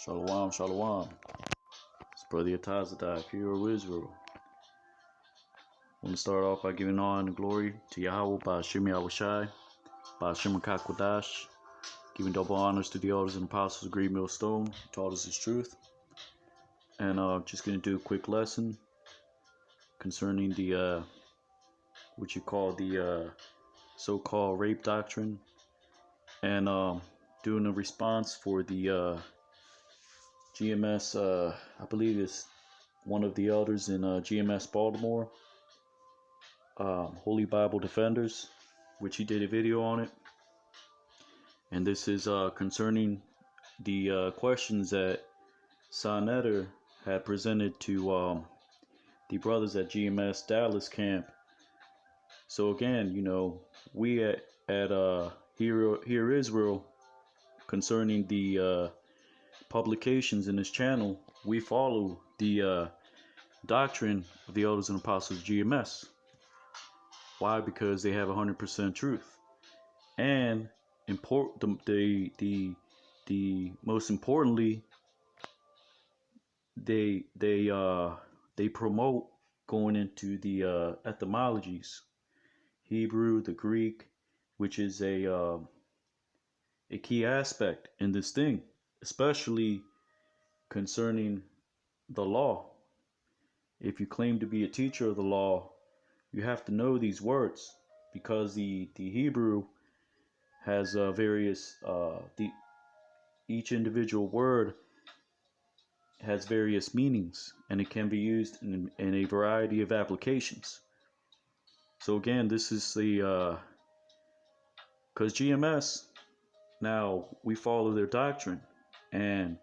Shalom, shalom. It's Brother Tahar-youtube, hero of Israel. I want to start off by giving honor and glory to Yahweh by Hashem Yahweh by Hashem Kodash, giving double honors to the elders and apostles of Great Millstone, who taught us His truth. And just going to do a quick lesson concerning the what you call the so-called rape doctrine, and doing a response for the GMS, I believe it's one of the elders in GMS Baltimore, Holy Bible Defenders, which he did a video on it. And this is concerning the questions that Sonnetter had presented to the brothers at GMS Dallas camp. So again, you know, we at Hear Israel, concerning the publications in this channel, we follow the doctrine of the elders and apostles of GMS. Why? Because they have 100% truth, and the most importantly, they promote going into the etymologies, Hebrew, the Greek, which is a key aspect in this thing, especially concerning the law. If you claim to be a teacher of the law, you have to know these words, because the Hebrew has various each individual word has various meanings, and it can be used in a variety of applications. So again, this is the because GMS, now we follow their doctrine, and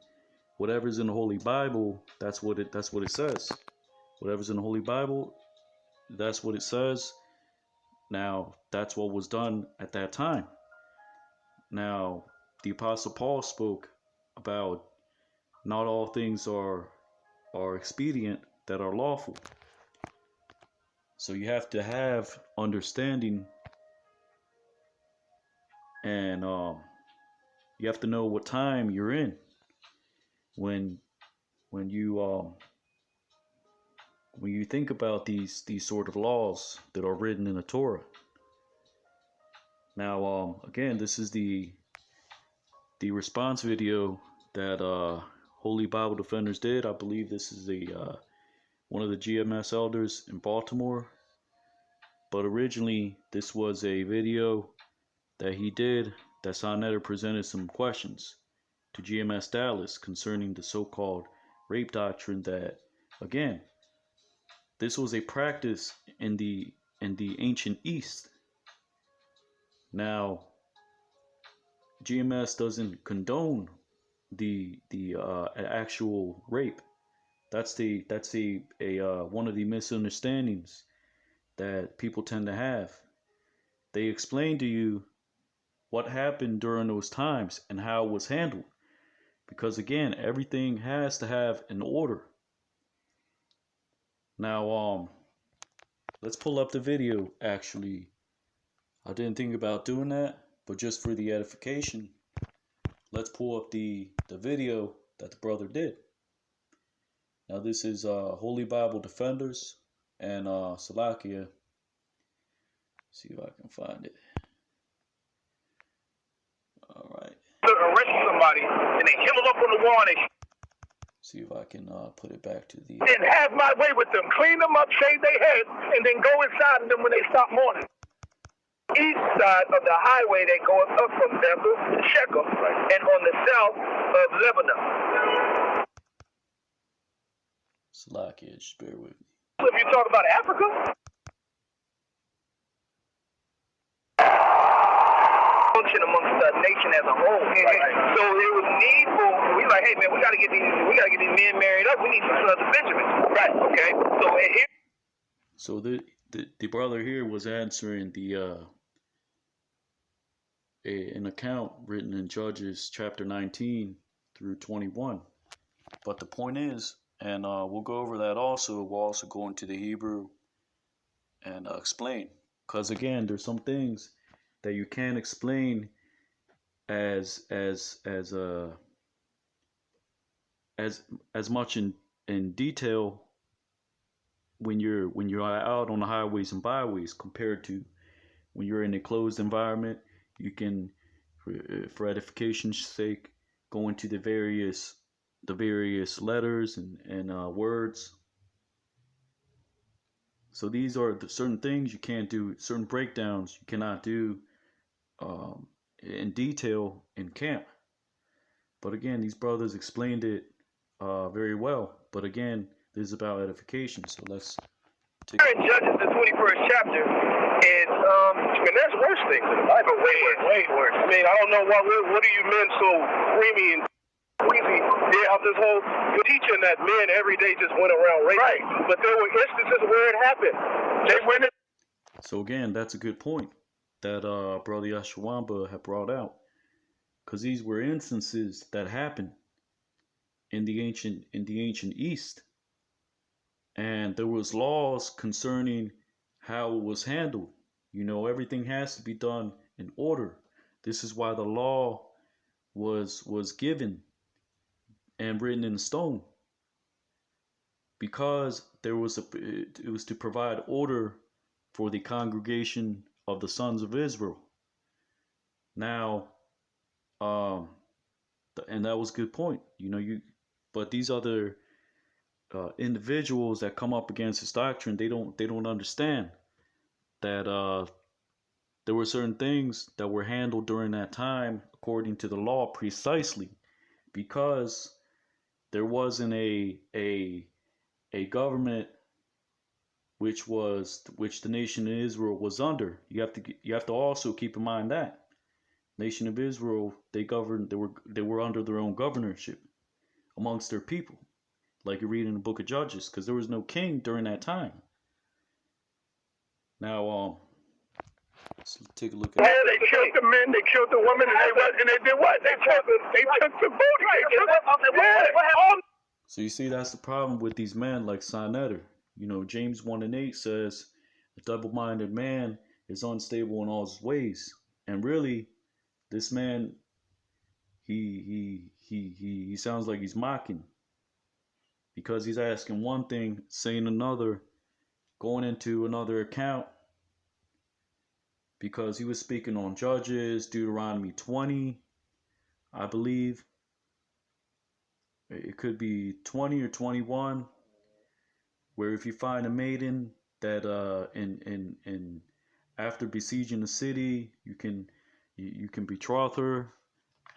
whatever's in the Holy Bible, that's what it says. Whatever's in the Holy Bible, that's what it says. Now, that's what was done at that time. Now, the Apostle Paul spoke about not all things are expedient that are lawful. So you have to have understanding, and you have to know what time you're in when you think about these sort of laws that are written in the Torah. Now, again, this is the response video that Holy Bible Defenders did. I believe this is one of the GMS elders in Baltimore, but originally this was a video that he did that Sonnetter presented some questions to GMS Dallas concerning the so-called rape doctrine. That, again, this was a practice in the ancient East. Now, GMS doesn't condone the actual rape. That's one of the misunderstandings that people tend to have. They explain to you what happened during those times and how it was handled, because again, everything has to have an order. Now, let's pull up the video. Actually, I didn't think about doing that, but just for the edification, let's pull up the video that the brother did. Now, this is Holy Bible Defenders and Salakia. See if I can find it. All right. Arrest somebody and they hem them up on the wall and they see if I can put it back to the. And have my way with them, clean them up, shave their head, and then go inside of them when they stop mourning. East side of the highway that goes up from Bethel to Shechem, and on the south of Lebanon. Salakia, just bear with me. So if you talk about Africa, function amongst the nation as a whole. So it was needful. We like, hey man, we gotta get these men married up. We need some sons of Benjamin. Right. Okay. So the brother here was answering an account written in Judges chapter 19 through 21. But the point is, and we'll go over that also. We'll also go into the Hebrew and explain, because again, there's some things that you can't explain as as much in detail when you're out on the highways and byways compared to when you're in a closed environment. You can, for edification's sake, go into the various letters and words. So these are the certain things you can't do, certain breakdowns you cannot do in detail in camp. But again, these brothers explained it very well. But again, this is about edification. So let's take in Judges, the 21st chapter, and there's worse things in the Bible. Way worse. I mean, I don't know what do you mean so creamy and queasy? Yeah, this whole teaching that men every day just went around raping. Right. But there were instances where it happened. They went in. So again, that's a good point that Brother Yashawam had brought out, because these were instances that happened in the ancient East, and there was laws concerning how it was handled. You know, everything has to be done in order. This is why the law was given and written in stone, because it was to provide order for the congregation of the sons of Israel. Now, and that was a good point. You know, but these other individuals that come up against this doctrine, they don't understand that there were certain things that were handled during that time according to the law, precisely because there wasn't a government which the nation of Israel was under. You have to also keep in mind that nation of Israel, they were under their own governorship amongst their people, like you read in the book of Judges, because there was no king during that time. Now, let's take a look at. Yeah, they killed the men, they killed the women, and they did what? They took the booty. So you see, that's the problem with these men like Sinetter. You know, James 1:8 says, "A double-minded man is unstable in all his ways," and really, this man, he sounds like he's mocking, because he's asking one thing, saying another, going into another account, because he was speaking on Judges, Deuteronomy 20, I believe. It could be 20 or 21, where if you find a maiden that in after besieging the city, you can betroth her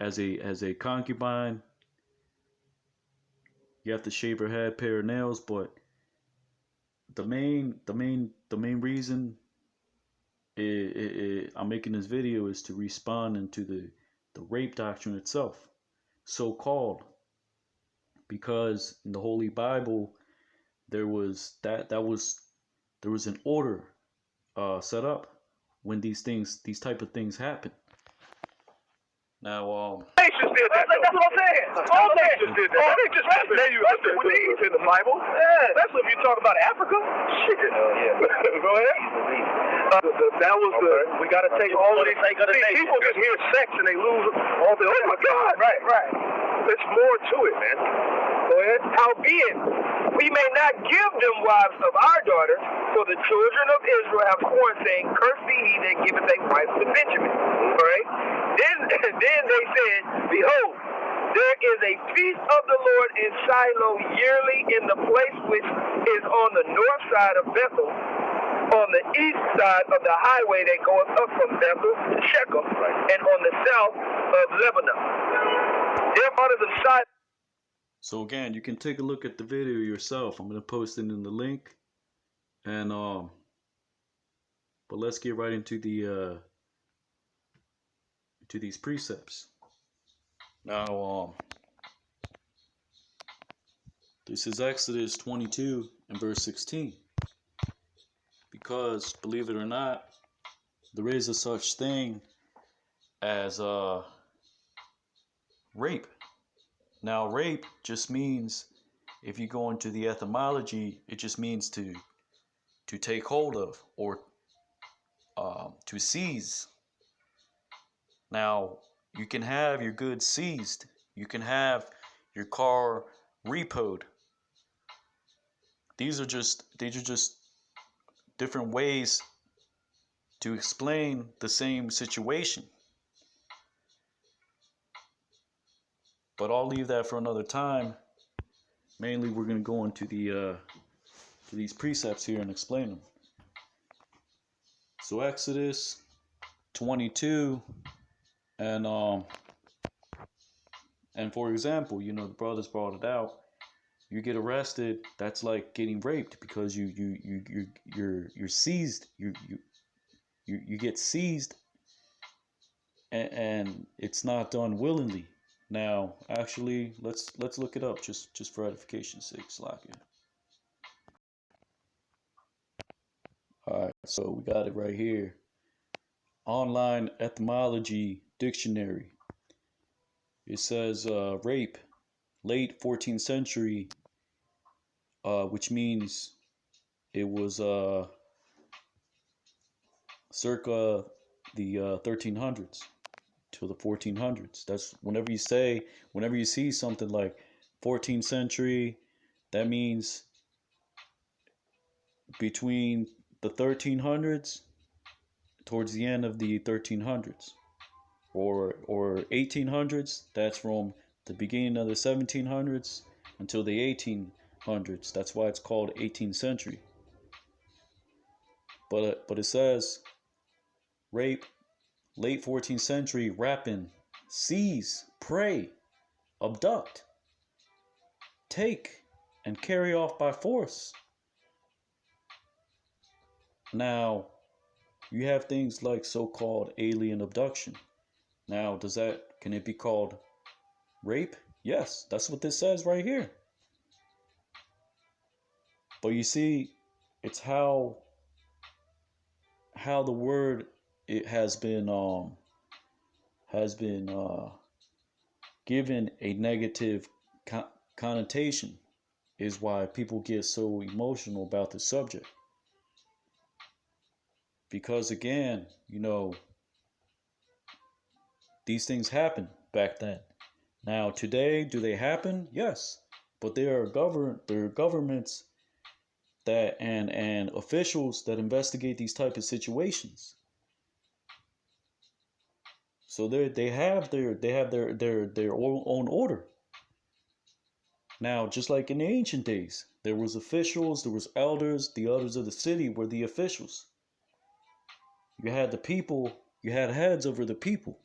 as a concubine. You have to shave her head, pay her nails, but the main reason I'm making this video is to respond into the rape doctrine itself, so called, because in the Holy Bible there was an order set up when these type of things happen. Now, nations did that. That's what I'm saying. All nations did that. They just especially with these in the Bible. Especially if you talk about Africa. Shit. Go ahead. That was we got to take all of these. People just hear sex and they lose all the. Oh my God. Right. There's more to it, man. Go ahead. Howbeit, we may not give them wives of our daughters, for the children of Israel have sworn, saying, "Cursed be he that giveth a wife to Benjamin." All right. Then they said, "Behold, there is a feast of the Lord in Shiloh yearly in the place which is on the north side of Bethel, on the east side of the highway that goeth up from Bethel to Shechem, and on the south of Lebanon." Their daughters of Shiloh. So again, you can take a look at the video yourself. I'm going to post it in the link, and but let's get right into these precepts. Now, this is Exodus 22 and verse 16, because believe it or not, there is a such thing as rape. Now, rape just means, if you go into the etymology, it just means to take hold of, or to seize. Now, you can have your goods seized. You can have your car repoed. These are just different ways to explain the same situation. But I'll leave that for another time. Mainly, we're going to go into to these precepts here and explain them. So Exodus 22, and for example, you know, the brothers brought it out. You get arrested, that's like getting raped, because you're seized. You get seized, and it's not done willingly. Now, actually, let's look it up just for edification's sake, Slakia. All right, so we got it right here. Online etymology dictionary. It says rape, late 14th century, which means it was circa the 1300s to the 1400s. That's whenever you see something like 14th century, that means between the 1300s towards the end of the 1300s, or 1800s. That's from the beginning of the 1700s until the 1800s. That's why it's called 18th century. But it says rape, late 14th century, rapine, seize, prey, abduct, take, and carry off by force. Now, you have things like so-called alien abduction. Now, can it be called rape? Yes, that's what this says right here. But you see, it's how the word it has been given a negative connotation is why people get so emotional about the subject. Because again, you know, these things happen back then. Now today, do they happen? Yes, but there are governments that and officials that investigate these type of situations. So they have their own order. Now, just like in the ancient days, there was officials, there was elders. The elders of the city were the officials. You had the people, you had heads over the people.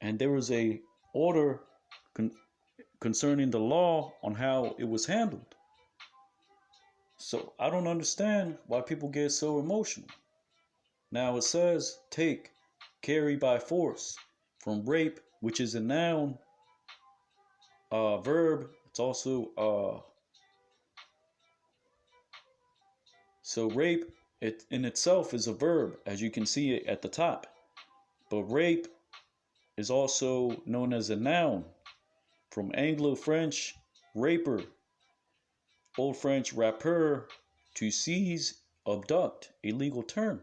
And there was a order concerning the law on how it was handled. So I don't understand why people get so emotional. Now it says take, carry by force, from rape, which is a noun, verb. It's also so rape it in itself is a verb, as you can see it at the top. But rape is also known as a noun, from Anglo-French raper, Old French rapper, to seize, abduct, a legal term.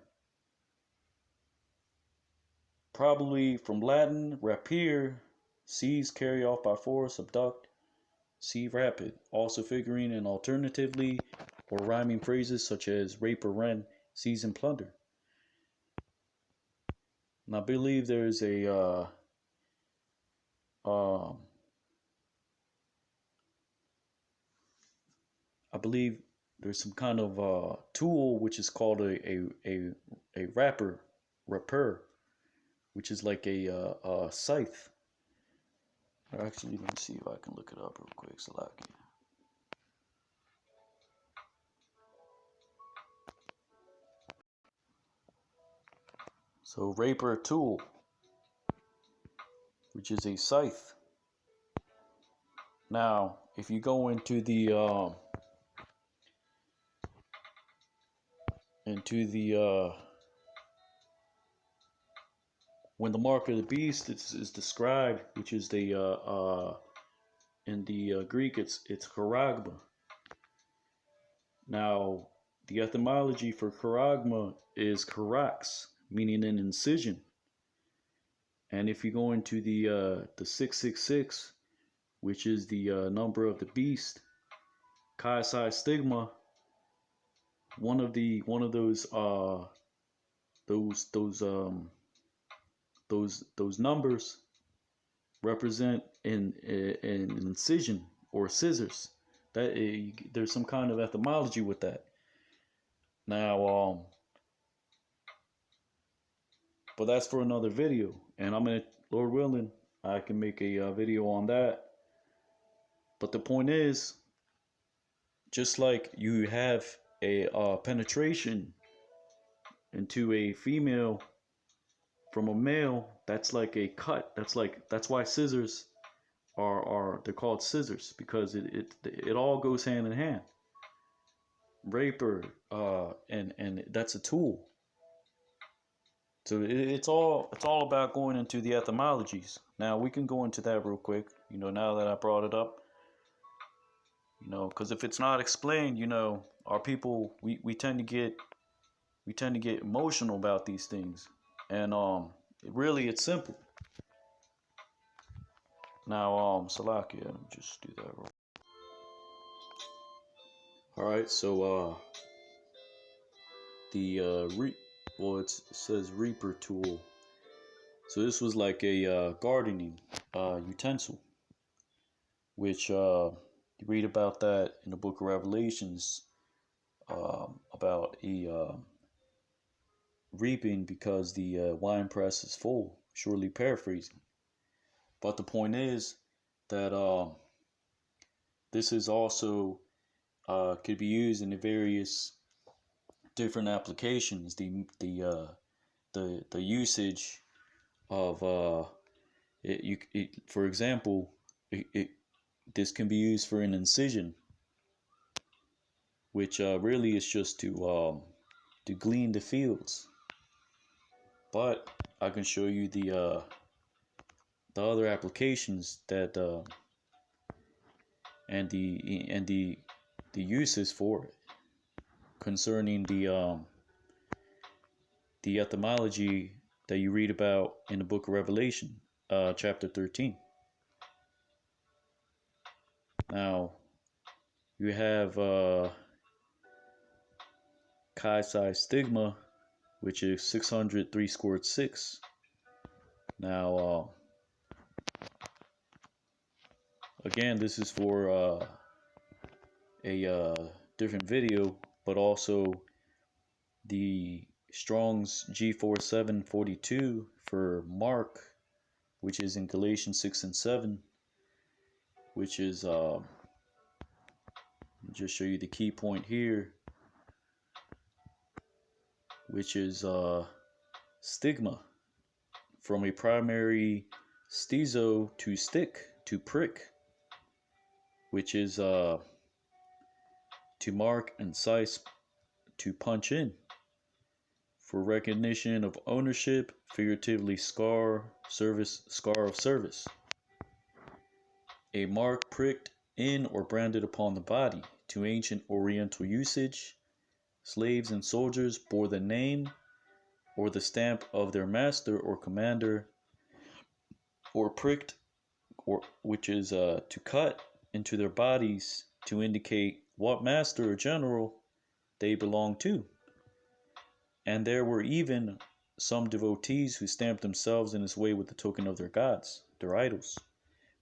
Probably from Latin rapere, seize, carry off by force, abduct, see rapid, also figuring in alternatively or rhyming phrases such as rape or rend, seize and plunder. And I believe there's a I believe there's some kind of tool which is called a rapper, which is like a scythe. Actually, let me see if I can look it up real quick. Salaki. So raper tool, which is a scythe. Now, if you go into the when the mark of the beast is described, which is the in the Greek, it's charagma. Now, the etymology for charagma is charax, meaning an incision. And if you go into the 666, which is the number of the beast, chi psi stigma. One of those those numbers represent an incision or scissors. That there's some kind of etymology with that. Now, but that's for another video, and I'm gonna, Lord willing, I can make a video on that. But the point is, just like you have a penetration into a female from a male, that's like a cut. That's why scissors are they're called scissors, because it all goes hand in hand. Raper, and that's a tool. So it's all about going into the etymologies. Now we can go into that real quick. Now that I brought it up, because if it's not explained, our people, we tend to get emotional about these things, and it's simple. Now, Salakia, let me just do that real. All right, so it says Reaper tool. So this was like a gardening utensil, which you read about that in the book of Revelations, about a reaping because the wine press is full, surely paraphrasing. But the point is that this is also could be used in the various different applications. The usage of for example, this can be used for an incision, which really is just to glean the fields. But I can show you the other applications that and the uses for it concerning the etymology that you read about in the book of Revelation, chapter 13. Now you have chi psi stigma, which is 603 scored 6. Now again, this is for a different video, but also the Strong's G4742 for Mark, which is in Galatians 6 and 7, which is just show you the key point here, which is stigma, from a primary stizo to stick to prick, which is to mark and size, to punch in, for recognition of ownership, figuratively scar of service. A mark pricked in or branded upon the body. To ancient Oriental usage, slaves and soldiers bore the name or the stamp of their master or commander, or pricked, which is to cut into their bodies to indicate what master or general they belonged to. And there were even some devotees who stamped themselves in this way with the token of their gods, their idols.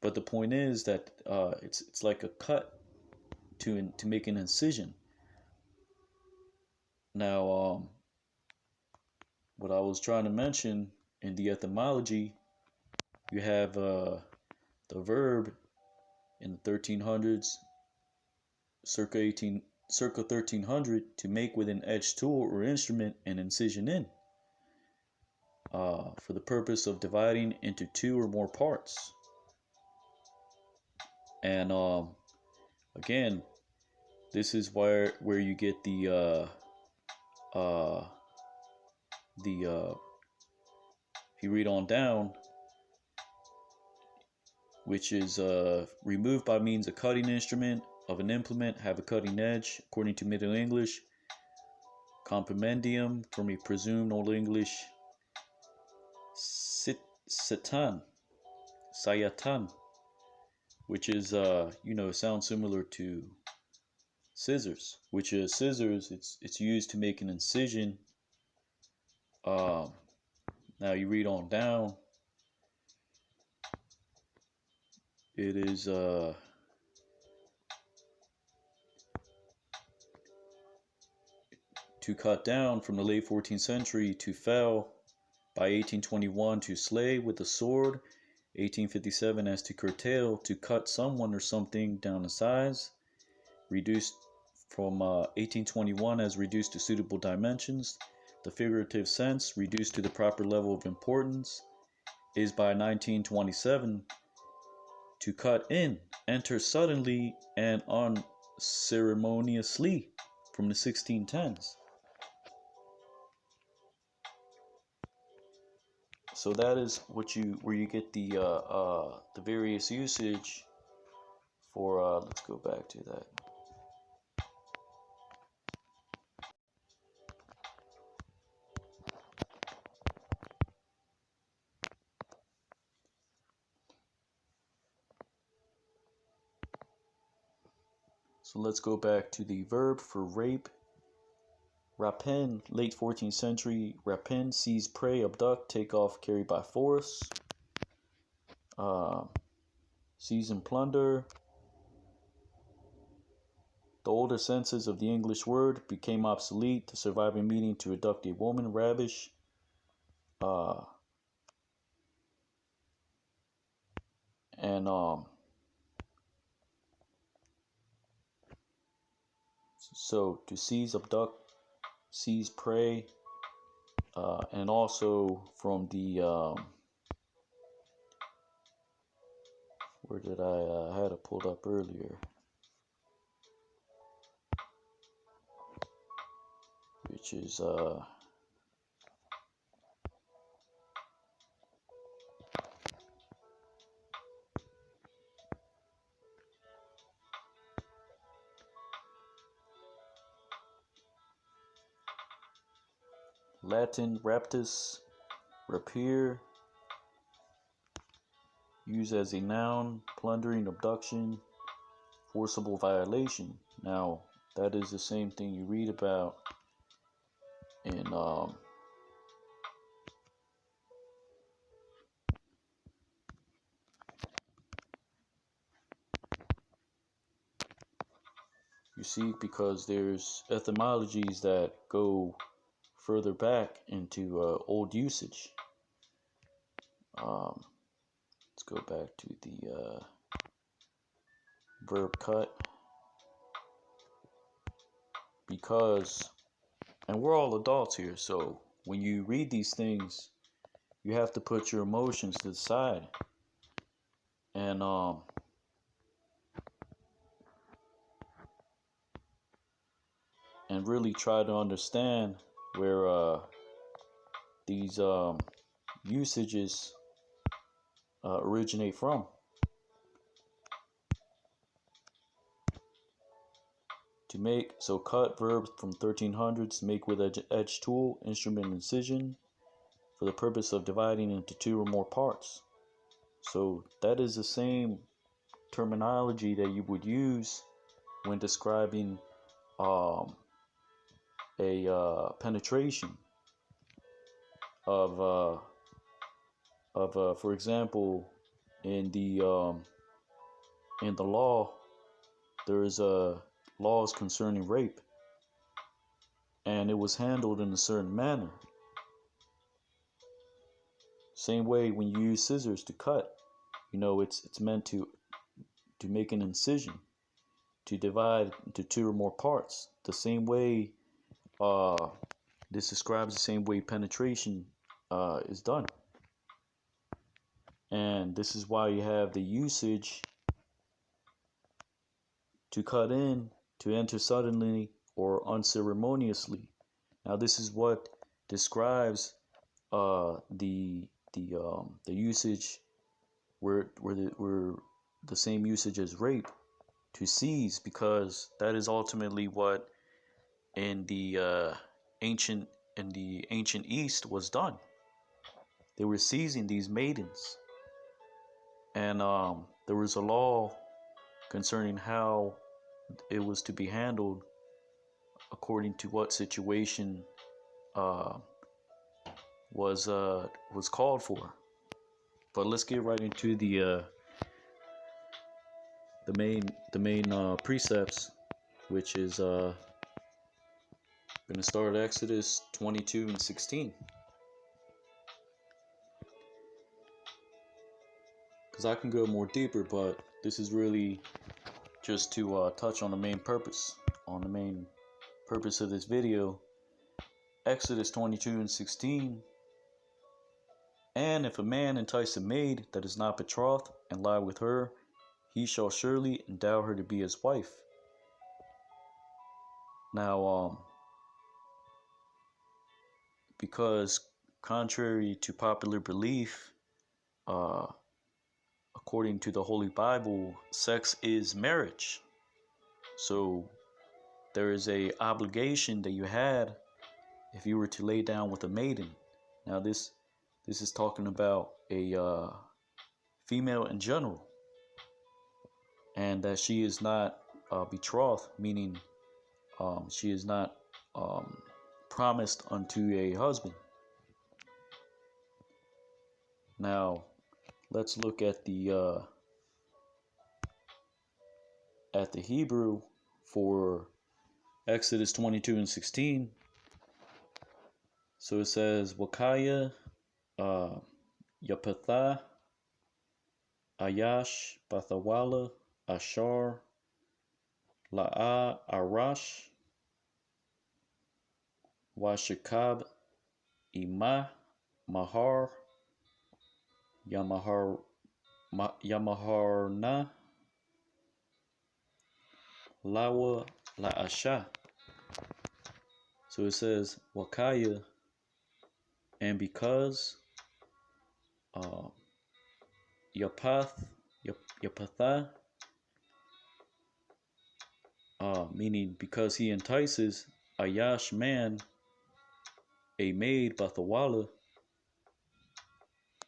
But the point is that it's like a cut to make an incision. Now, what I was trying to mention in the etymology, you have the verb in the 1300s, circa 1300, to make with an edged tool or instrument an incision in, for the purpose of dividing into two or more parts. And again, this is where you get the if you read on down, which is removed by means of cutting instrument of an implement, have a cutting edge, according to Middle English. Compendium from a presumed Old English sayatan, which is sounds similar to scissors, which is scissors. It's used to make an incision. Now you read on down. It is to cut down from the late 14th century, to fell by 1821, to slay with the sword, 1857 as to curtail, to cut someone or something down in size, reduced from 1821 as reduced to suitable dimensions. The figurative sense, reduced to the proper level of importance, is by 1927 to cut in, enter suddenly and unceremoniously from the 1610s. So that is where you get the various usage for. Let's go back to that. So let's go back to the verb for rape. Rapine, late 14th century. Rapine, seize prey, abduct, take off, carry by force. Seize and plunder. The older senses of the English word became obsolete. The surviving meaning to abduct a woman, ravish. So to seize, abduct, seize prey, and also from the where did I had it pulled up earlier, which is Latin raptus, rapier, used as a noun, plundering, abduction, forcible violation. Now, that is the same thing you read about in you see, because there's etymologies that go further back into old usage. Let's go back to the verb cut, because, and we're all adults here, so when you read these things, you have to put your emotions to the side and really try to understand where these usages originate from. To make, so cut, verbs from 1300s, make with edge tool, instrument incision, for the purpose of dividing into two or more parts. So that is the same terminology that you would use when describing a penetration of for example, in the law, there's laws concerning rape, and it was handled in a certain manner. Same way when you use scissors to cut, it's meant to make an incision, to divide into two or more parts. The same way, this describes the same way penetration is done. And this is why you have the usage to cut in, to enter suddenly or unceremoniously. Now this is what describes the usage where the same usage as rape, to seize, because that is ultimately what in the ancient East was done. They were seizing these maidens. And there was a law concerning how it was to be handled according to what situation uh, was called for. But let's get right into the main precepts, which is going to start at Exodus 22 and 16. Because I can go more deeper, but this is really just to touch on the main purpose. On the main purpose of this video, Exodus 22 and 16. And if a man entice a maid that is not betrothed and lie with her, he shall surely endow her to be his wife. Now, because contrary to popular belief, according to the Holy Bible, sex is marriage. So there is a obligation that you had if you were to lay down with a maiden. Now this is talking about a female in general, and that she is not betrothed, meaning she is not promised unto a husband. Now let's look at the Hebrew for Exodus 22 and 16. So it says, Wakaya, Yapatha, Ayash, Bathawala, Ashar, La'a, Arash, Washikab, Ima, Mahar, Yamaharna, Lawa, La'asha. So it says, Wakaya, and because Yapatha, meaning because he entices Ayash man, a maid, Bathawala,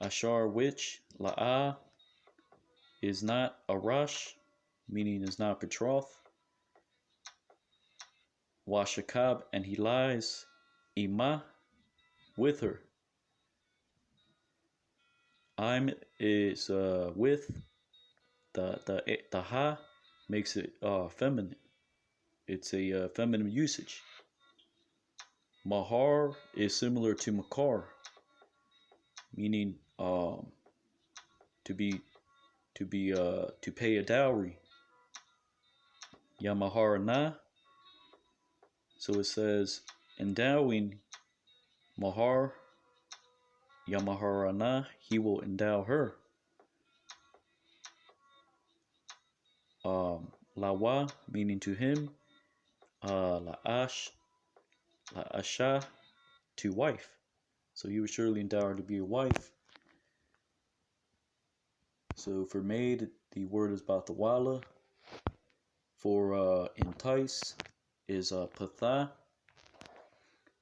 Ashar, which La'a is not Arash, meaning is not betrothed, Washakab, and he lies, Ima, with her. I'm is with the ha makes it feminine. It's a feminine usage. Mahar is similar to makar, meaning to pay a dowry. Yamaharana. So it says endowing mahar. Yamaharana, he will endow her. Lawa, meaning to him. La'asha, to wife. So he will surely endow her to be a wife. So for maid, the word is bathawala. For entice is patha,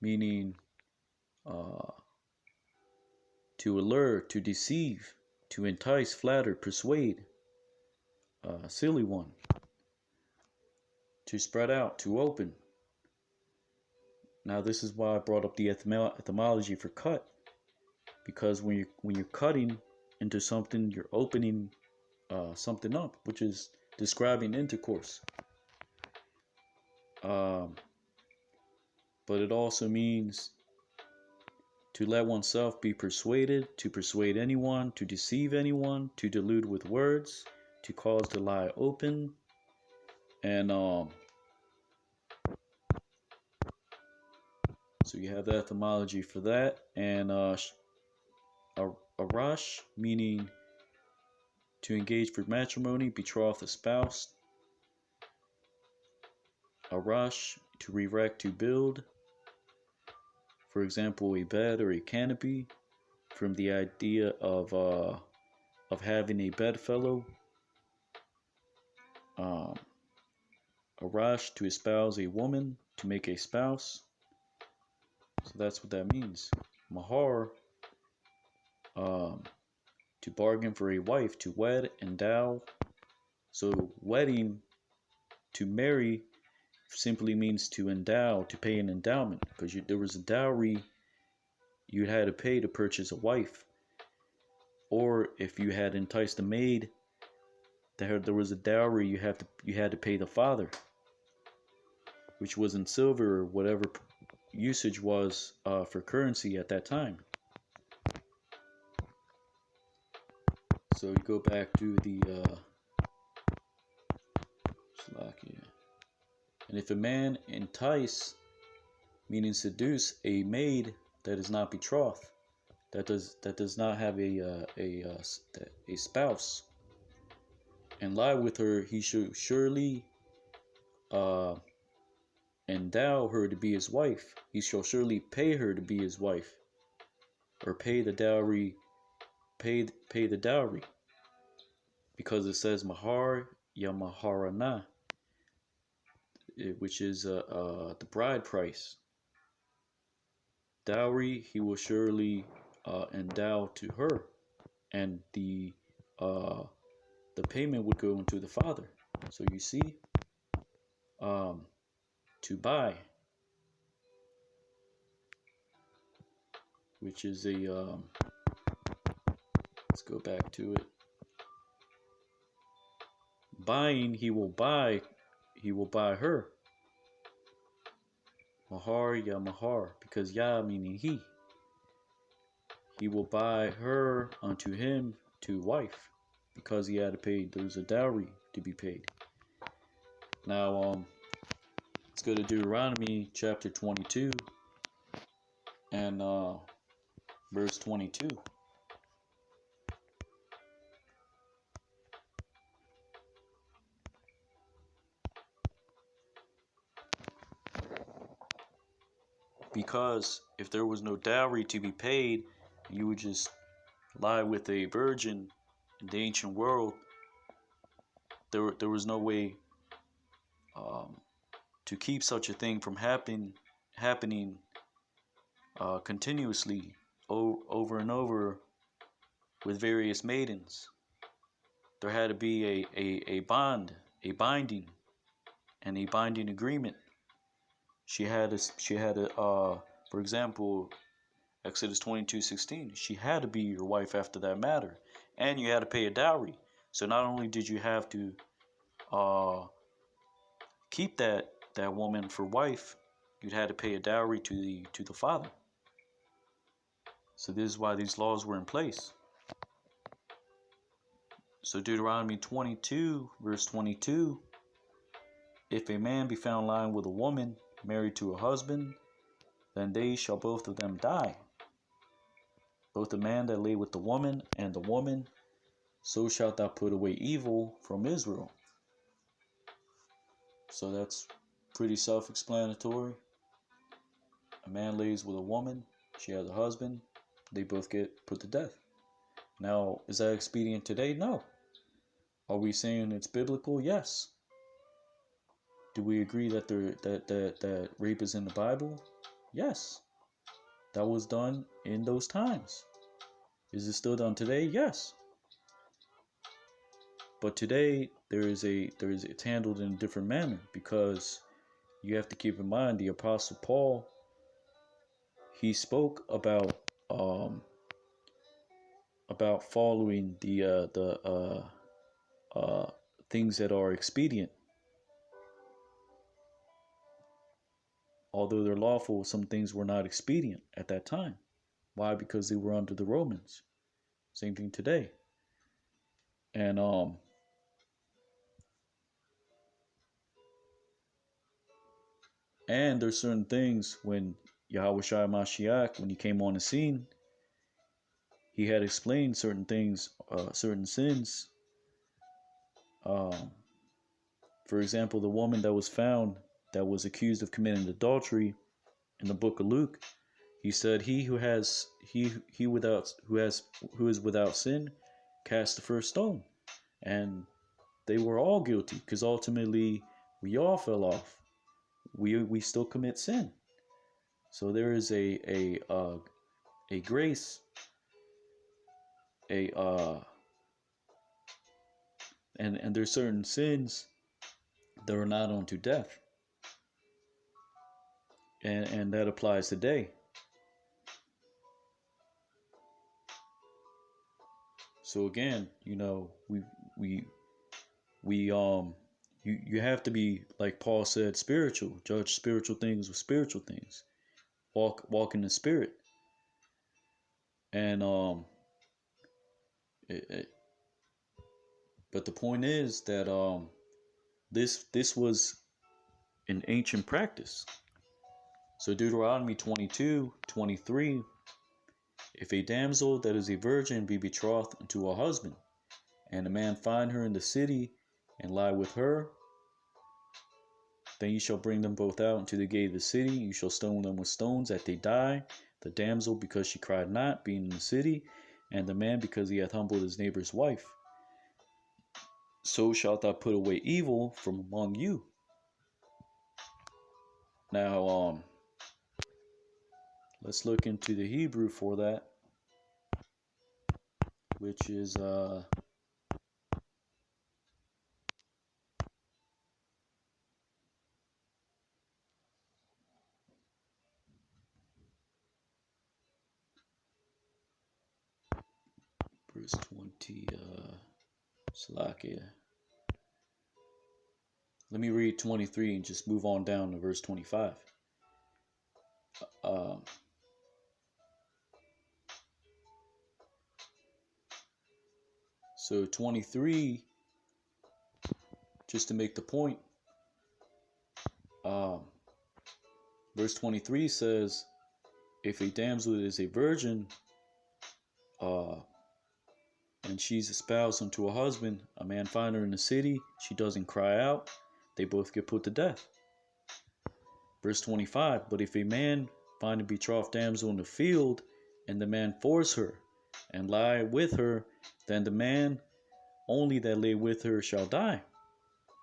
meaning to allure, to deceive, to entice, flatter, persuade, silly one, to spread out, to open. Now this is why I brought up the etymology for cut, because when you're cutting into something, you're opening something up, which is describing intercourse. But it also means to let oneself be persuaded, to persuade anyone, to deceive anyone, to delude with words, to cause the lie open, and so you have the etymology for that. And arash, meaning to engage for matrimony, betroth a spouse. Arash, to erect, to build. For example, a bed or a canopy, from the idea of having a bedfellow. Arash, to espouse a woman, to make a spouse. So that's what that means. Mahar to bargain for a wife, to wed, endow. So wedding, to marry, simply means to endow, to pay an endowment, because there was a dowry you had to pay to purchase a wife. Or if you had enticed a maid, there was a dowry you had to pay the father, which was in silver or whatever usage was for currency at that time. So you go back to the Slovakia. And if a man entice, meaning seduce, a maid that is not betrothed, that does not have a spouse, and lie with her, he should surely endow her to be his wife. He shall surely pay her to be his wife, or pay the dowry, pay the dowry, because it says mahar ya maharana, which is the bride price. Dowry he will surely endow to her, and the payment would go into the father. So you see, to buy, which is a let's go back to it. Buying, he will buy her. Mahar ya mahar, because ya meaning he. He will buy her unto him to wife, because he had to pay. There was a dowry to be paid. Now, let's go to Deuteronomy chapter 22 and verse 22. Because if there was no dowry to be paid, you would just lie with a virgin in the ancient world. There was no way to keep such a thing from happening continuously over and over with various maidens. There had to be a bond, a binding, and a binding agreement. She had for example, Exodus 22:16. She had to be your wife after that matter, and you had to pay a dowry. So not only did you have to keep that woman for wife, you'd had to pay a dowry to the father. So this is why these laws were in place. So Deuteronomy 22 verse 22. If a man be found lying with a woman married to a husband, then they shall both of them die. Both the man that lay with the woman and the woman, so shalt thou put away evil from Israel. So that's pretty self-explanatory. A man lays with a woman, she has a husband, they both get put to death. Now, is that expedient today? No. Are we saying it's biblical? Yes. Do we agree that that rape is in the Bible? Yes. That was done in those times. Is it still done today? Yes. But today it's handled in a different manner, because you have to keep in mind the Apostle Paul, he spoke about following the things that are expedient. Although they're lawful, some things were not expedient at that time. Why? Because they were under the Romans. Same thing today. And there's certain things when Yahushua Mashiach, when he came on the scene, he had explained certain things, certain sins. For example, the woman that was found that was accused of committing adultery in the book of Luke, he said, who is without sin, cast the first stone. And they were all guilty, because ultimately we all fell off. We still commit sin. So there is a grace, a and there's certain sins that are not unto death, and that applies today. So again, you have to be, like Paul said, spiritual. Judge spiritual things with spiritual things. Walk in the spirit. And it, it, but the point is that this was an ancient practice. So Deuteronomy 22:23, if a damsel that is a virgin be betrothed unto a husband, and a man find her in the city and lie with her, then you shall bring them both out into the gate of the city. You shall stone them with stones that they die. The damsel because she cried not, being in the city, and the man because he hath humbled his neighbor's wife. So shalt thou put away evil from among you. Now, let's look into the Hebrew for that, which is verse 20. Salakia. Let me read 23 and just move on down to verse 25. So 23, just to make the point, verse 23 says, if a damsel is a virgin, and she's espoused unto a husband, a man find her in the city, she doesn't cry out, they both get put to death. Verse 25, but if a man find a betrothed damsel in the field, and the man force her, and lie with her, then the man only that lay with her shall die.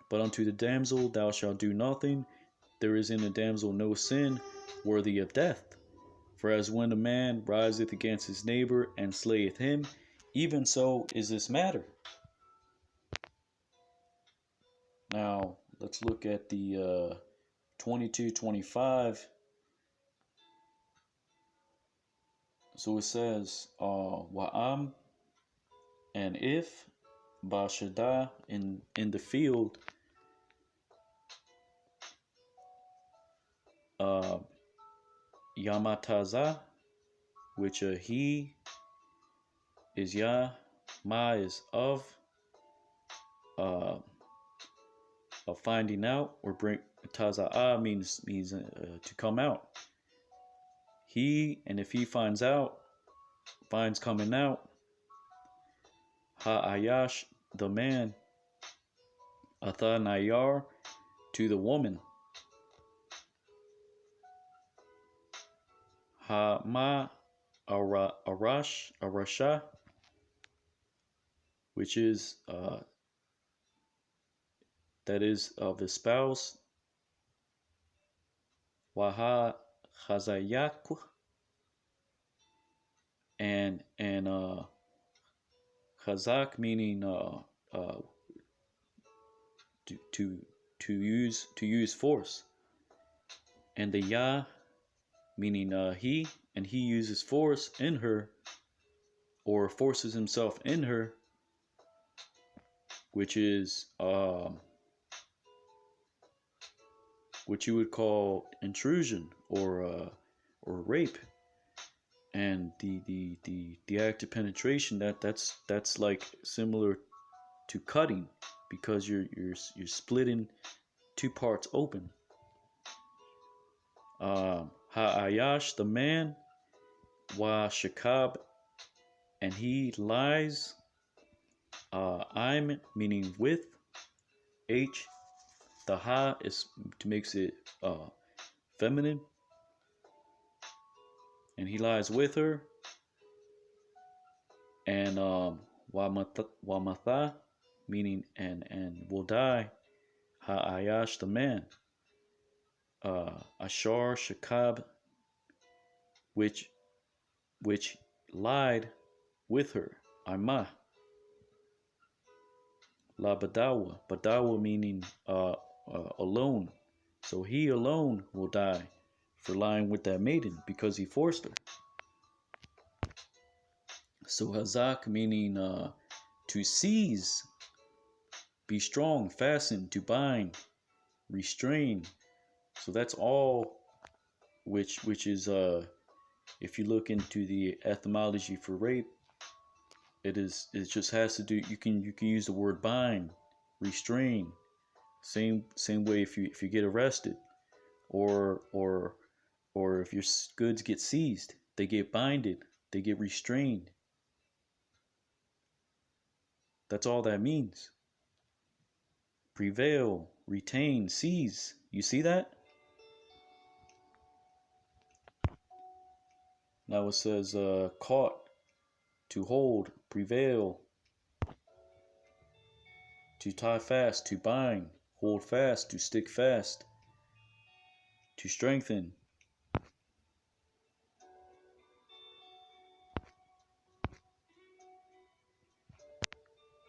But unto the damsel thou shalt do nothing, there is in the damsel no sin worthy of death. For as when a man riseth against his neighbor and slayeth him, even so is this matter. Now, let's look at the 22:25. So it says, Wa'am, and if Bashada in the field, Yamataza, which he is Yah, Ma is of finding out, or bring. Taza'a means to come out. He, and if he finds coming out, Ha'ayash, the man, Atha Nayar, to the woman, Ha'ma Arasha, which is that is of his spouse, Waha Chazayak, and Chazak meaning to use force, and the Yah meaning he, and he uses force in her, or forces himself in her, which is what you would call intrusion or rape. And the act of penetration, that's like similar to cutting, because you're splitting two parts open. Ha'ayash, the man, Wa Shakab, and he lies, I'm meaning with, H, the Ha is to makes it feminine, and he lies with her, and Wamatha meaning and will die, Ha'ayash, the man, Ashar Shakab, which lied with her, Ima. La Badawa. Badawa meaning alone. So he alone will die for lying with that maiden because he forced her. So Hazak meaning to seize, be strong, fasten, to bind, restrain. So that's all, which is if you look into the etymology for rape, it just has to do. You can use the word bind, restrain. Same way if you get arrested, or if your goods get seized, they get binded, they get restrained. That's all that means. Prevail, retain, seize. You see that? Now it says caught, to hold, prevail, to tie fast, to bind, hold fast, to stick fast, to strengthen.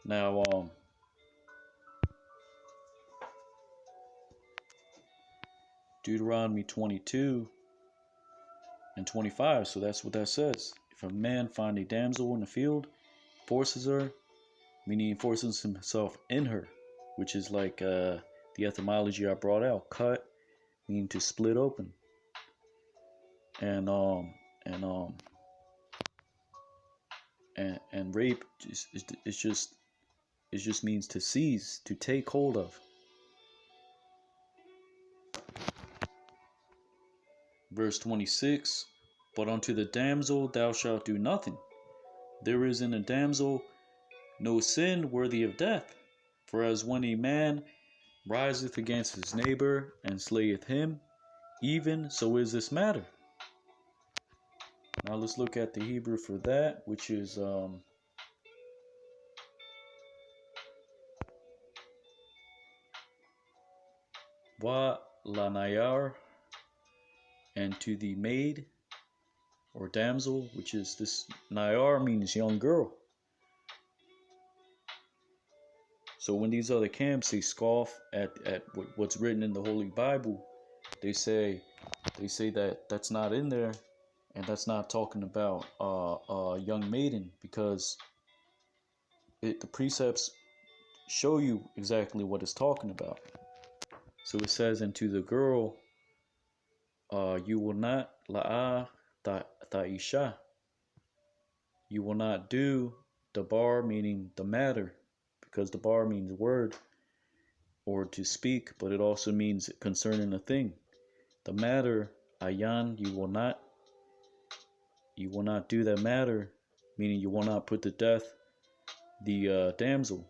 Now, Deuteronomy 22 and 25. So that's what that says. If a man find a damsel in the field, forces her, meaning he forces himself in her, which is like the etymology I brought out. Cut, meaning to split open. And rape it just means to seize, to take hold of. Verse 26, but unto the damsel thou shalt do nothing. There is in a damsel no sin worthy of death. For as when a man riseth against his neighbor and slayeth him, even so is this matter. Now let's look at the Hebrew for that, which is wa lanayar, and to the maid or damsel, which is this nayar means young girl. So when these other camps, they scoff at what's written in the Holy Bible, they say that that's not in there, and that's not talking about a young maiden, because the precepts show you exactly what it's talking about. So it says, and to the girl, you will not la'a ta'isha. You will not do the bar, meaning the matter, because the bar means word or to speak, but it also means concerning a thing. The matter, ayan, you will not do that matter, meaning you will not put to death the damsel.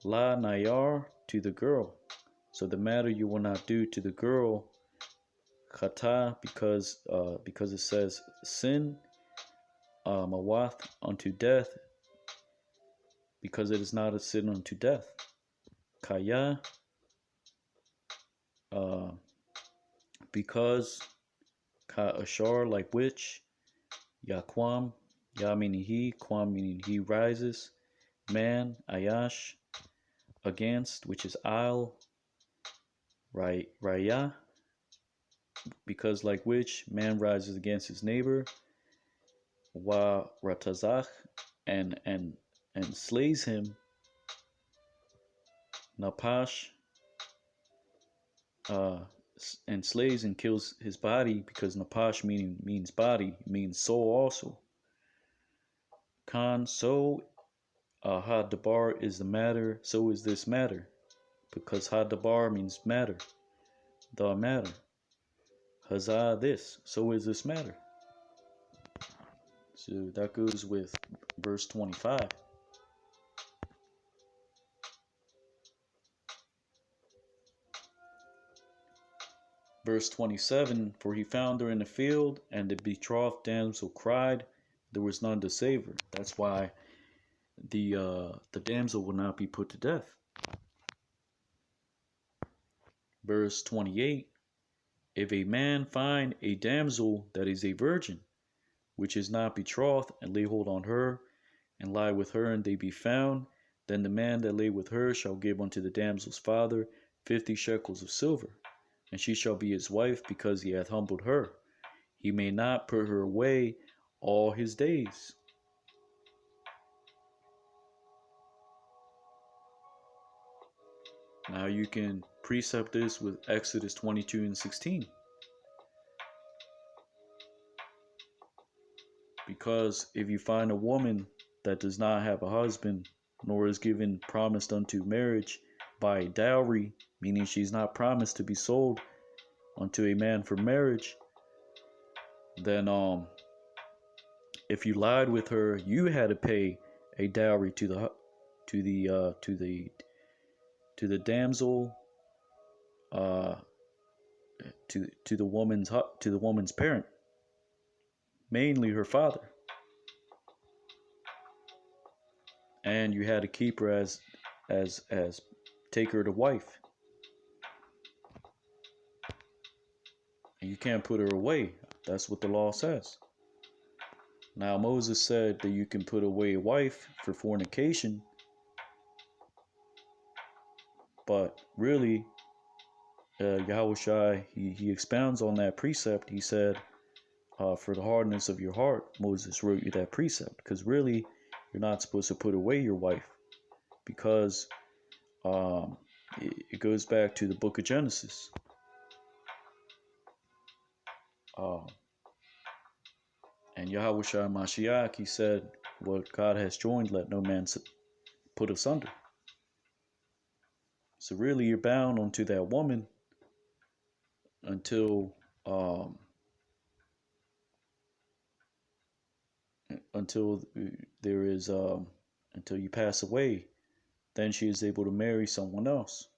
La nayar, to the girl. So the matter you will not do to the girl, chata, because it says sin, mawath, unto death, because it is not a sin unto death. Kaya, because, ka ashar, like which, yaquam, ya meaning he, quam meaning he rises, man, ayash, against, which is al, raya, because like which man rises against his neighbor, wa ratazach, and slays him, napash, and slays and kills his body, because napash means body, means soul also. Khan, so ha-dabar is the matter, so is this matter, because ha-dabar means matter, the matter. Hazah, this, so is this matter. So that goes with verse 25. Verse 27, for he found her in the field, and the betrothed damsel cried, there was none to save her. That's why the damsel will not be put to death. Verse 28, if a man find a damsel that is a virgin, which is not betrothed, and lay hold on her, and lie with her, and they be found, then the man that lay with her shall give unto the damsel's father 50 shekels of silver, and she shall be his wife, because he hath humbled her. He may not put her away all his days. Now you can precept this with Exodus 22 and 16. Because if you find a woman that does not have a husband, nor is given promised unto marriage by a dowry, meaning she's not promised to be sold unto a man for marriage, then if you lied with her, you had to pay a dowry to the damsel, to the woman's parent, mainly her father, and you had to keep her as take her to wife, and you can't put her away. That's what the law says. Now Moses said that you can put away a wife for fornication, but really, Yahushua, he expounds on that precept. He said, for the hardness of your heart, Moses wrote you that precept, because really, you're not supposed to put away your wife, because it goes back to the book of Genesis. And Yahushua Mashiach, he said, what God has joined, let no man put asunder. So really, you're bound onto that woman until there is until you pass away. Then she is able to marry someone else.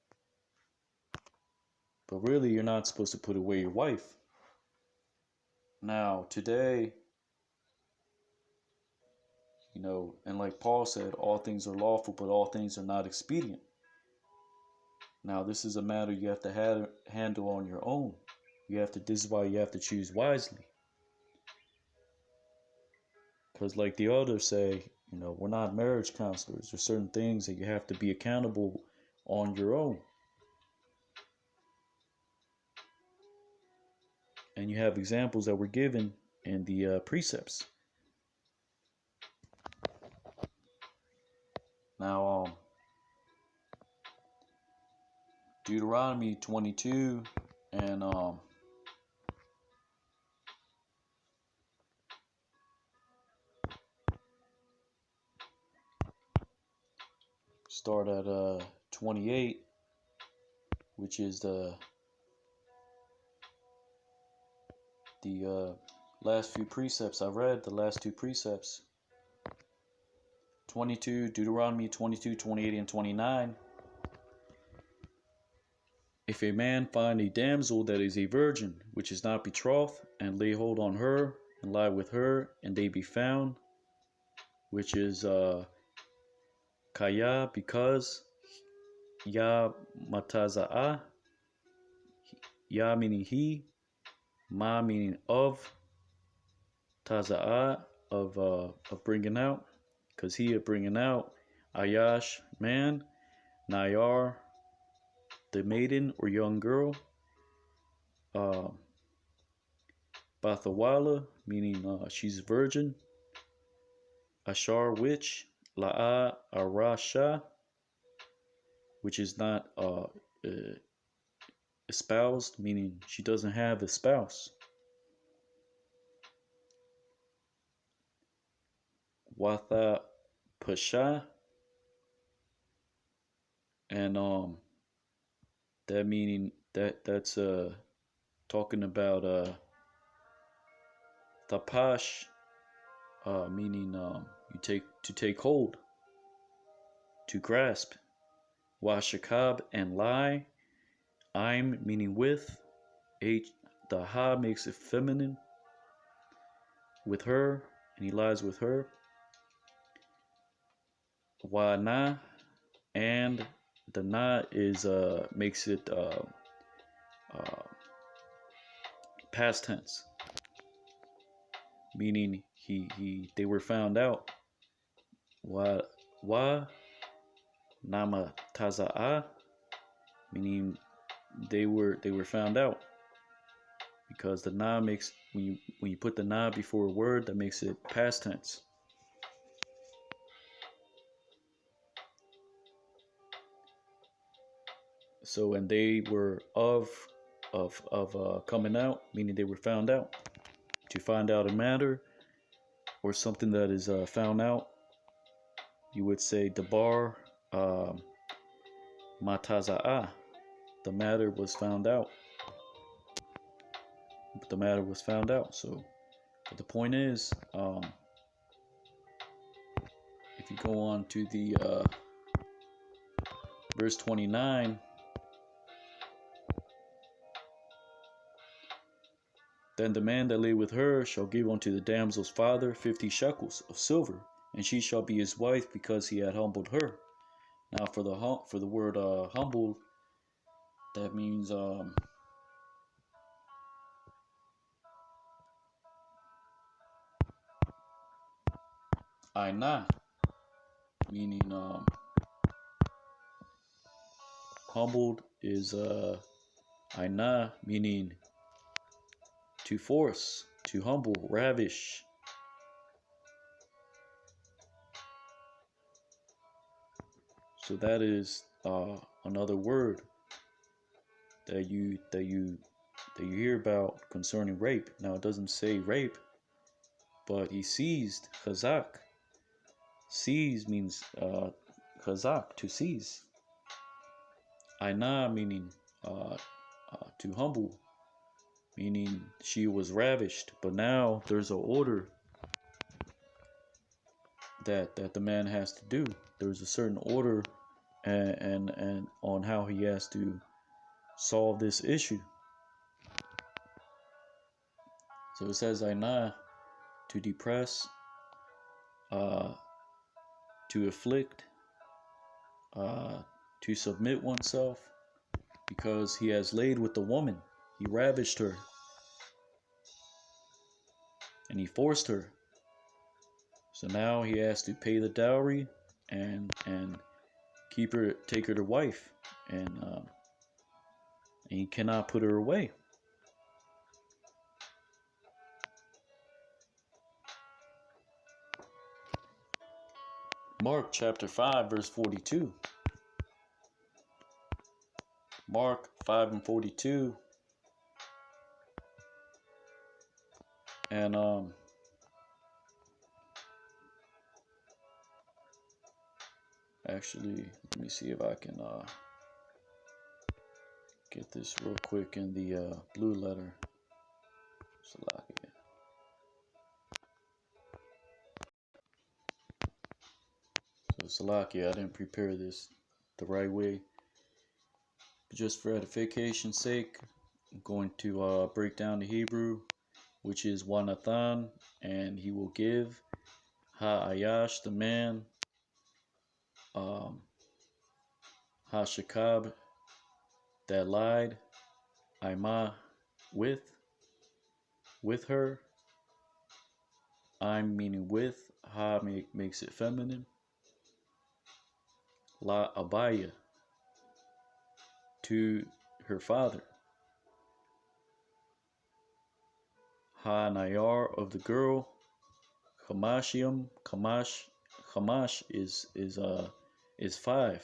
But really, you're not supposed to put away your wife. Now, today, and like Paul said, all things are lawful, but all things are not expedient. Now, this is a matter you have to handle on your own. This is why you have to choose wisely. Because like the others say, we're not marriage counselors. There's certain things that you have to be accountable on your own. And you have examples that were given in the precepts. Now, Deuteronomy 22 and start at 28, which is the last few precepts I read. The last two precepts, 22, Deuteronomy 22, 28, and 29. If a man find a damsel that is a virgin, which is not betrothed, and lay hold on her, and lie with her, and they be found, which is kaya, because, ya mataza'ah, ya meaning he, ma meaning of, taza'ah of bringing out, because he of bringing out, ayash man, nayar the maiden or young girl, Bathawala, meaning she's a virgin, Ashar, which, La'a Arasha, which is not espoused, meaning she doesn't have a spouse, Watha Pasha, and that meaning that's talking about Tapash, meaning to take hold, to grasp, Washakab, and lie, I'm meaning with, the ha makes it feminine, with her, and he lies with her, Wa na, and the na is makes it past tense, meaning they were found out. wa nama taza'a, meaning they were found out, because the na makes, when you put the na before a word, that makes it past tense. So, and they were of coming out, meaning they were found out. To find out a matter or something that is found out, you would say dabar mataza'a. The matter was found out. The matter was found out. So, but the point is, if you go on to the verse 29, then the man that lay with her shall give unto the damsel's father 50 shekels of silver, and she shall be his wife, because he had humbled her. Now, for the word humbled, that means aina, meaning humbled is aina, meaning to force, to humble, ravish. So that is another word that you hear about concerning rape. Now, it doesn't say rape, but he seized, chazak. Seize means chazak, to seize. Aina meaning to humble, meaning she was ravished. But now there's an order that the man has to do. There's a certain order and on how he has to solve this issue. So it says aina, to depress, to afflict, to submit oneself, because he has laid with the woman. He ravished her and he forced her. So now he has to pay the dowry and take her to wife, and he cannot put her away. Mark chapter 5 verse 42. Mark 5 and 42. And actually, let me see if I can get this real quick in the blue letter. Salakia. So Salakia, I didn't prepare this the right way. But just for edification's sake, I'm going to break down the Hebrew, which is Wanathan, and he will give. Ha-Ayash, the man. Ha-Shakab, that lied. Ima, with her. I'm meaning with. Ha makes it feminine. La Abaya, to her father. Ha Nayar, of the girl. Hamashium, Hamash is 5.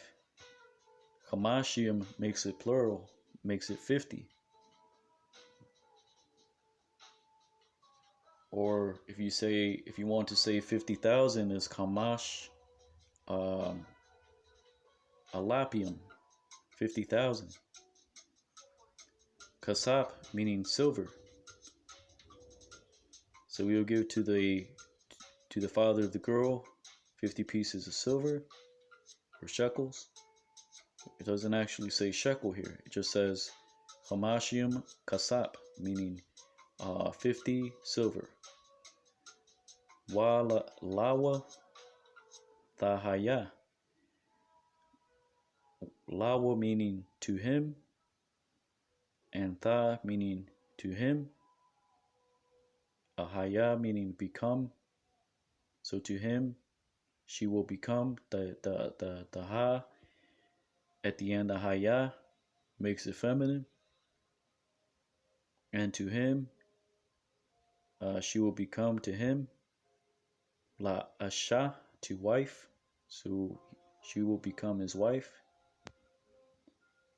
Hamashium makes it plural, makes it 50. Or if you want to say 50,000, is Kamash Alapium, 50,000. Kasap, meaning silver. So we will give to the father of the girl 50 pieces of silver, or shekels. It doesn't actually say shekel here. It just says Hamashium Kasap, meaning 50 silver. Lawa Tahaya. Lawa meaning to him, and Tha meaning to him. Ahaya meaning become. So to him she will become the ha at the end of haya makes it feminine, and to him she will become to him la asha, to wife, so she will become his wife.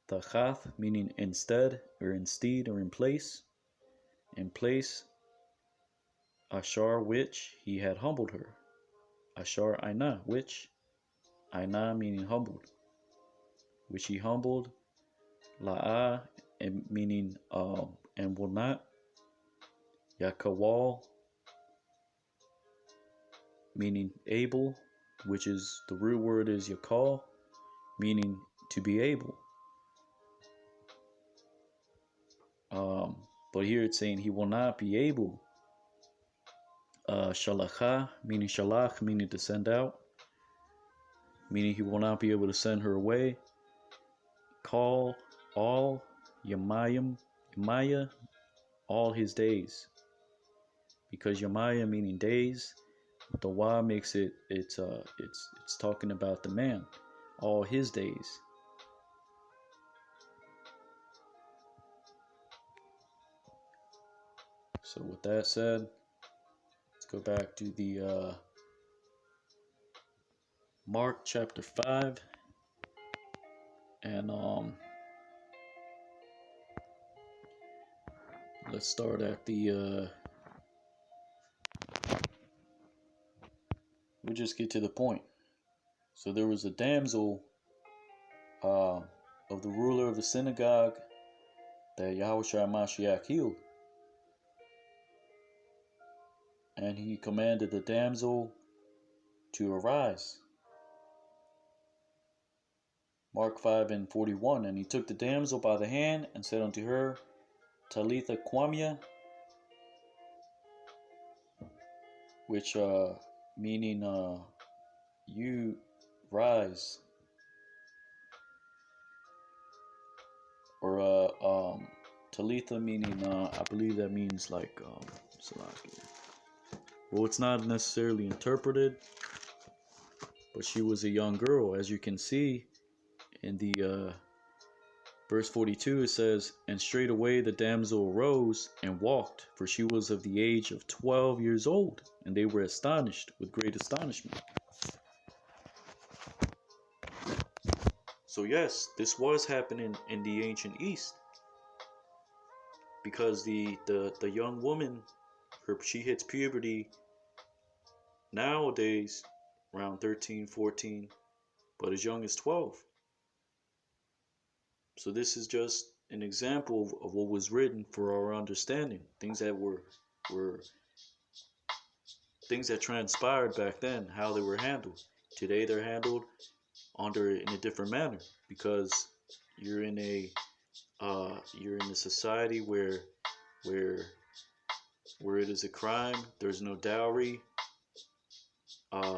Tachath, meaning instead or instead or in place. In place, ashar, which he had humbled her. Ashar aina, which aina meaning humbled, which he humbled. La'a, meaning and will not. Yakawal, meaning able, which is the root word is yakal, meaning to be able. But here it's saying he will not be able. Shalacha, meaning shalach, meaning to send out, meaning he will not be able to send her away. Call all Yamaya, all his days, because Yamaya meaning days, the wa makes it's talking about the man, all his days. So with that said, let's go back to the Mark chapter 5, and let's start at the we'll just get to the point. So there was a damsel of the ruler of the synagogue that Yahushua Mashiach healed, and he commanded the damsel to arise. Mark 5:41, and he took the damsel by the hand and said unto her, Talitha Kwamia, which meaning you rise, or Talitha meaning I believe that means like well, it's not necessarily interpreted, but she was a young girl. As you can see in the verse 42, it says, and straightway the damsel arose and walked, for she was of the age of 12 years old, and they were astonished with great astonishment. So yes, this was happening in the ancient East, because the young woman, she hits puberty nowadays around 13, 14, but as young as 12. So this is just an example of what was written for our understanding, things that were things that transpired back then, how they were handled. Today they're handled in a different manner, because you're in a society where it is a crime. There's no dowry.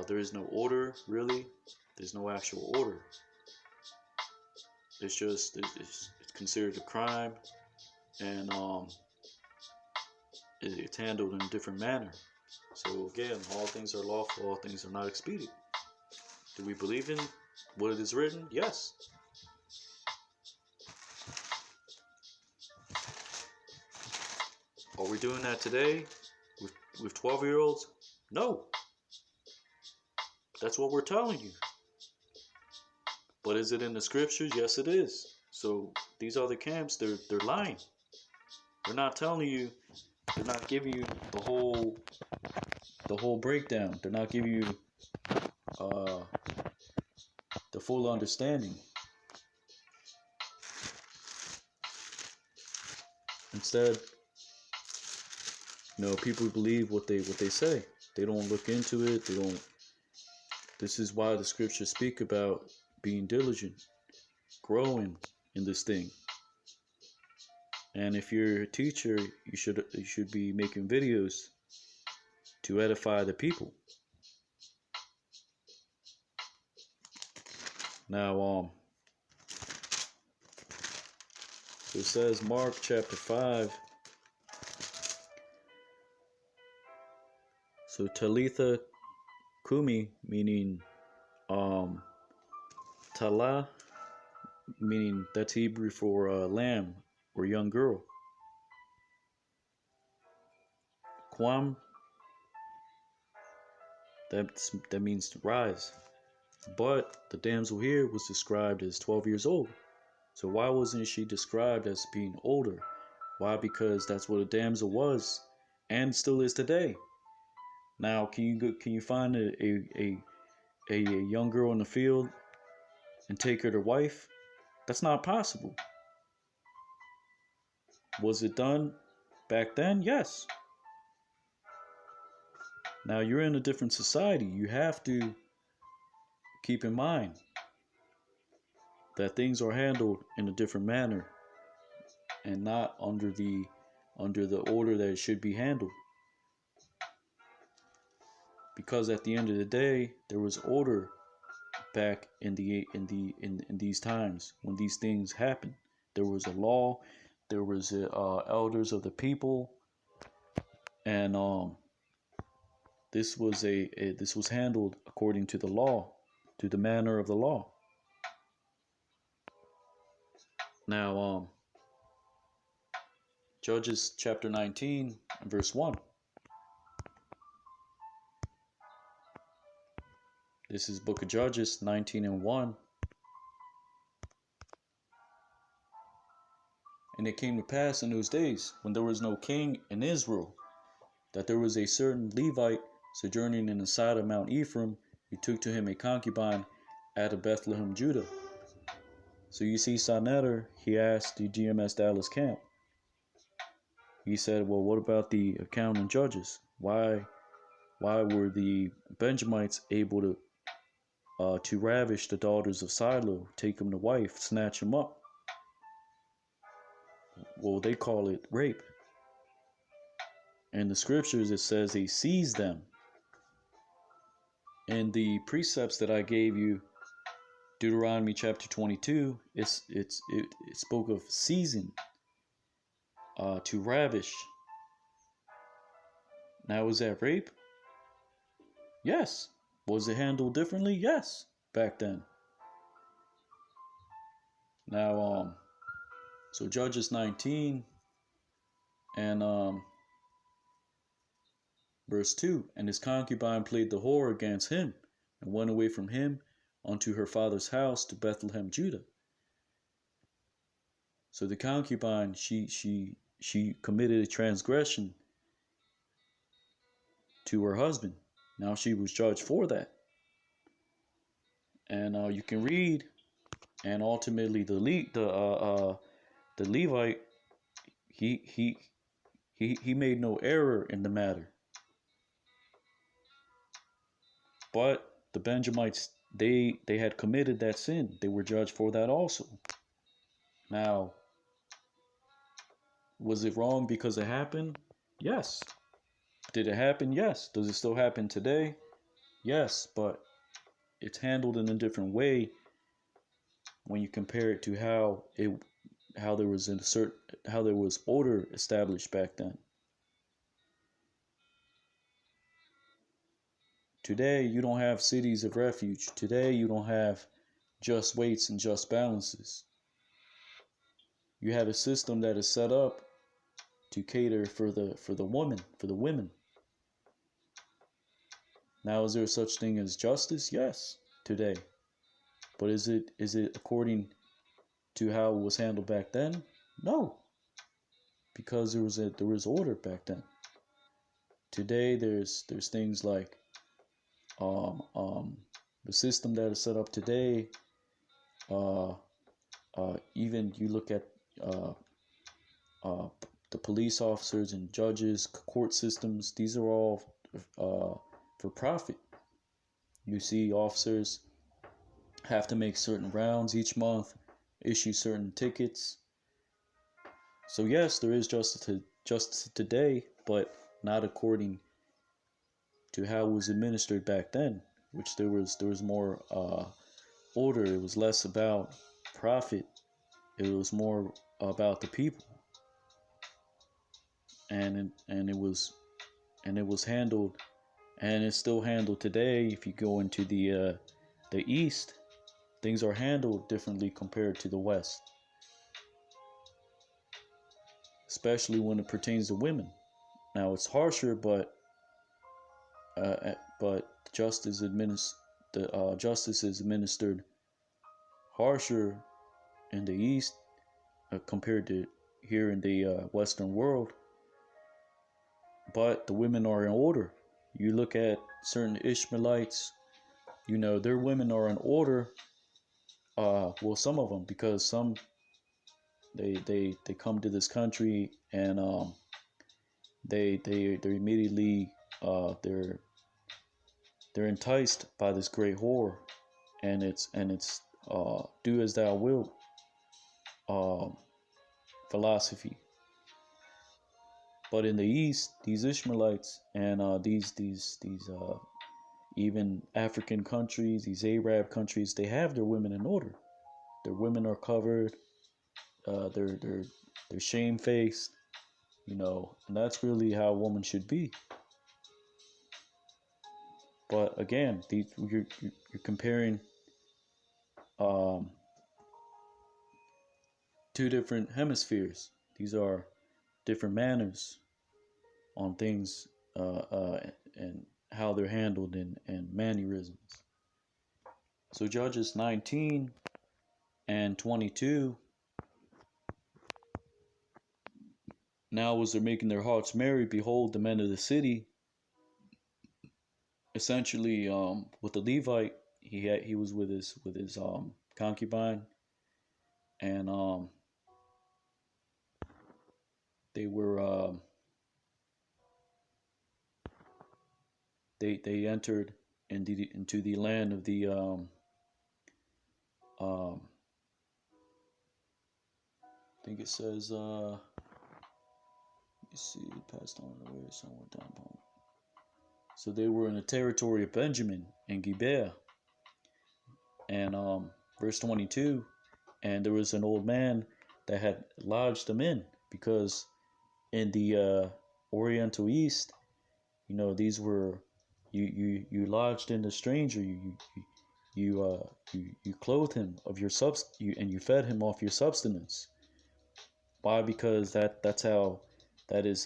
There is no order, really. There's no actual order. It's just it's considered a crime, and it's handled in a different manner. So again, all things are lawful, all things are not expedient. Do we believe in what it is written? Yes. Are we doing that today with 12-year-olds? No. That's what we're telling you. But is it in the scriptures? Yes, it is. So these other camps, they're lying. They're not telling you. They're not giving you the whole breakdown. They're not giving you the full understanding. Instead, people believe what they say. They don't look into it. They don't. This is why the scriptures speak about being diligent, growing in this thing. And if you're a teacher, you should be making videos to edify the people. Now, so it says Mark chapter 5. So Talitha Kumi, meaning Tala, meaning that's Hebrew for lamb or young girl. Kwam, that means to rise. But the damsel here was described as 12 years old. So why wasn't she described as being older? Why? Because that's what a damsel was and still is today. Now, can you find a young girl in the field and take her to wife? That's not possible. Was it done back then? Yes. Now you're in a different society. You have to keep in mind that things are handled in a different manner and not under the order that it should be handled. Because at the end of the day, there was order back in these times when these things happened. There was a law, there was elders of the people, and this was handled according to the law, to the manner of the law. Now, Judges chapter 19 and verse 1. This is Book of Judges 19 and 1. And it came to pass in those days, when there was no king in Israel, that there was a certain Levite sojourning in the side of Mount Ephraim. He took to him a concubine out of Bethlehem, Judah. So you see, Sonetter, he asked the GMS Dallas camp. He said, well, what about the account in Judges? Why were the Benjamites able to ravish the daughters of Shiloh, take them to wife, snatch them up? Well, they call it rape. In the scriptures, it says he seized them. In the precepts that I gave you, Deuteronomy chapter 22, it spoke of seizing, to ravish. Now, is that rape? Yes. Was it handled differently? Yes, back then. Now, so Judges 19 and verse 2, and his concubine played the whore against him, and went away from him unto her father's house to Bethlehem, Judah. So the concubine, she committed a transgression to her husband. Now she was judged for that. And you can read, and ultimately the Levite, he made no error in the matter. But the Benjamites, they had committed that sin. They were judged for that also. Now, was it wrong because it happened? Yes. Did it happen? Yes. Does it still happen today? Yes, but it's handled in a different way when you compare it to how there was order established back then. Today, you don't have cities of refuge. Today, you don't have just weights and just balances. You have a system that is set up to cater for the women. Now, is there such thing as justice? Yes, today. But is it according to how it was handled back then? No, because there was order back then. Today, there's things like the system that is set up today. Even you look at the police officers and judges, court systems. These are all for profit. You see officers have to make certain rounds each month, issue certain tickets. So yes, there is justice today, but not according to how it was administered back then, which there was more order. It was less about profit. It was more about the people, and it was handled and it's still handled today. If you go into the East, things are handled differently compared to the West, especially when it pertains to women. Now it's harsher, but justice is administered harsher in the East compared to here in the Western world. But the women are in order. You look at certain Ishmaelites, their women are in order. Well, some of them, because some they come to this country and they immediately they're enticed by this great whore, and it's do as thou wilt um, philosophy. But in the East, these Ishmaelites and these even African countries, these Arab countries, they have their women in order. Their women are covered. They're shamefaced, and that's really how a woman should be. But again, you're comparing um, two different hemispheres. These are different manners on things and how they're handled and mannerisms. So Judges 19 and 22. Now as they're making their hearts merry, behold, the men of the city. Essentially, with the Levite, he was with his concubine, and they were they entered into the land of the I think it says let me see, passed on the way somewhere down home. So they were in the territory of Benjamin and Gibeah, and verse 22, and there was an old man that had lodged them in, because in the Oriental East, these were you lodged in the stranger, you clothed him of your and you fed him off your substance. Why? Because that's how that is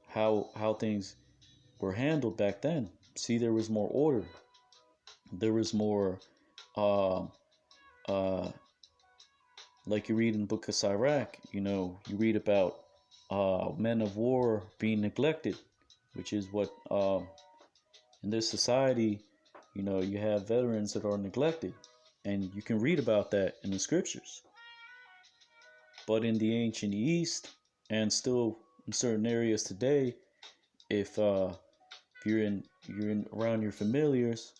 how things were handled back then. See, there was more order. There was more uh, uh, like you read in the book of Sirach, you read about men of war being neglected, which is what in this society, you have veterans that are neglected, and you can read about that in the scriptures. But in the ancient East, and still in certain areas today, if you're in around your familiars,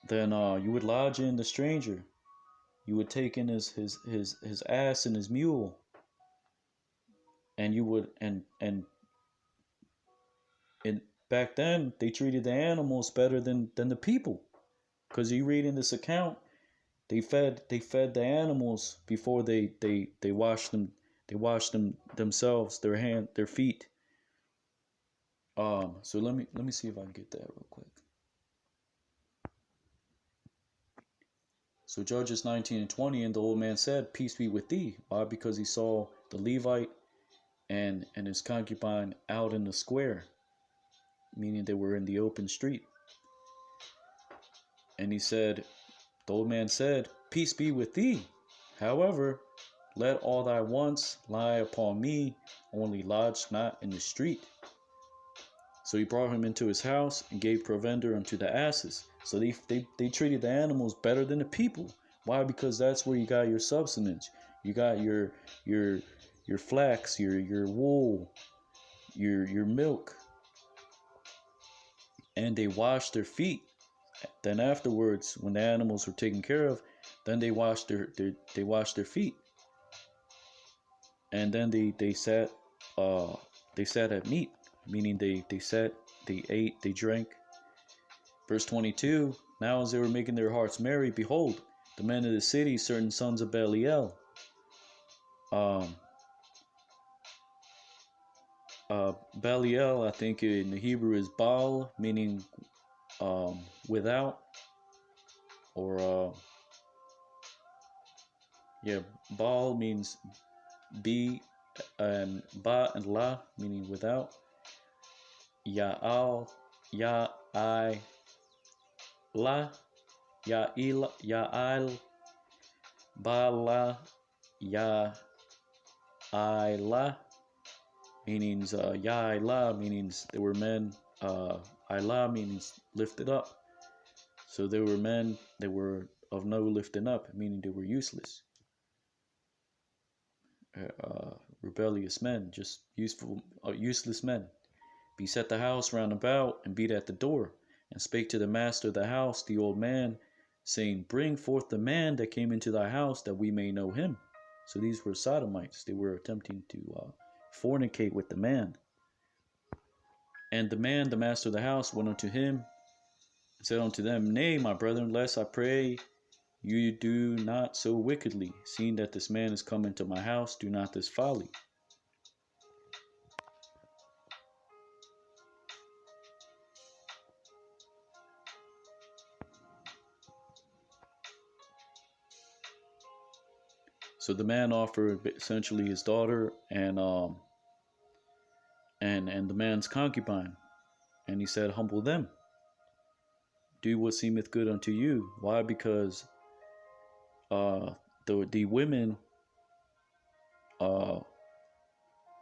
then you would lodge in the stranger. You would take in his ass and his mule, and you would and back then they treated the animals better than the people, because you read in this account, they fed the animals before they washed them. They washed them themselves, their feet. So let me see if I can get that real quick. So Judges 19 and 20, and the old man said, "Peace be with thee." Why? Because he saw the Levite and his concubine out in the square, meaning they were in the open street. And he said, the old man said, "Peace be with thee. However, let all thy wants lie upon me, only lodge not in the street." So he brought him into his house and gave provender unto the asses. So they treated the animals better than the people. Why? Because that's where you got your substance. You got your flax, your wool, your milk. And they washed their feet. Then afterwards, when the animals were taken care of, then they washed their feet. And then they sat at meat, meaning they sat, they ate, they drank. Verse 22, now as they were making their hearts merry, behold, the men of the city, certain sons of Belial, Belial, I think in the Hebrew is Baal, meaning without, or yeah, Baal means be, and ba and la meaning without. Ya'al, Ya'ai, la, Ya'il, ba la, Ya'ila, meanings Ya'ila meanings they were men. Ila means lifted up. So they were men that were of no lifting up, meaning they were useless. Rebellious men, just useless men. Beset the house round about, and beat at the door, and spake to the master of the house, the old man, saying, Bring forth the man that came into thy house, that we may know him. So these were sodomites. They were attempting to fornicate with the man. And the man, the master of the house, went unto him, and said unto them, Nay, my brethren, lest I pray you do not so wickedly, seeing that this man is come into my house, do not this folly. So the man offered essentially his daughter and the man's concubine, and he said, Humble them, do what seemeth good unto you. Why? Because the women, the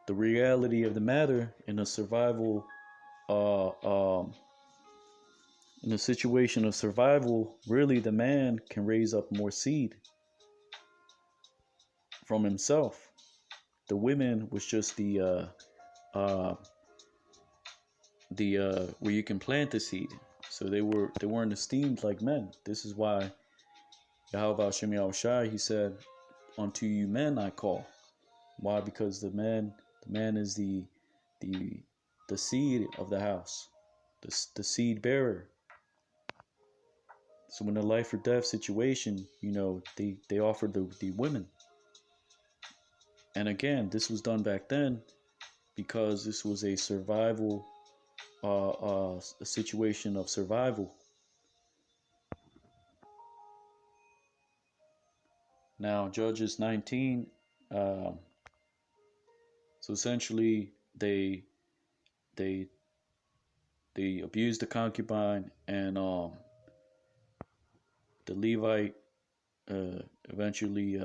reality of the matter in a survival, in a situation of survival, really the man can raise up more seed from himself. The women was just the where you can plant the seed. So they weren't esteemed like men. This is why Yahweh Shem Yahushai, he said, Unto you men I call. Why? Because the man is the seed of the house, the seed bearer. So in a life or death situation, they offered the women. And again, this was done back then because this was a survival, a situation of survival. Now, Judges 19. So essentially, they abused the concubine, and the Levite eventually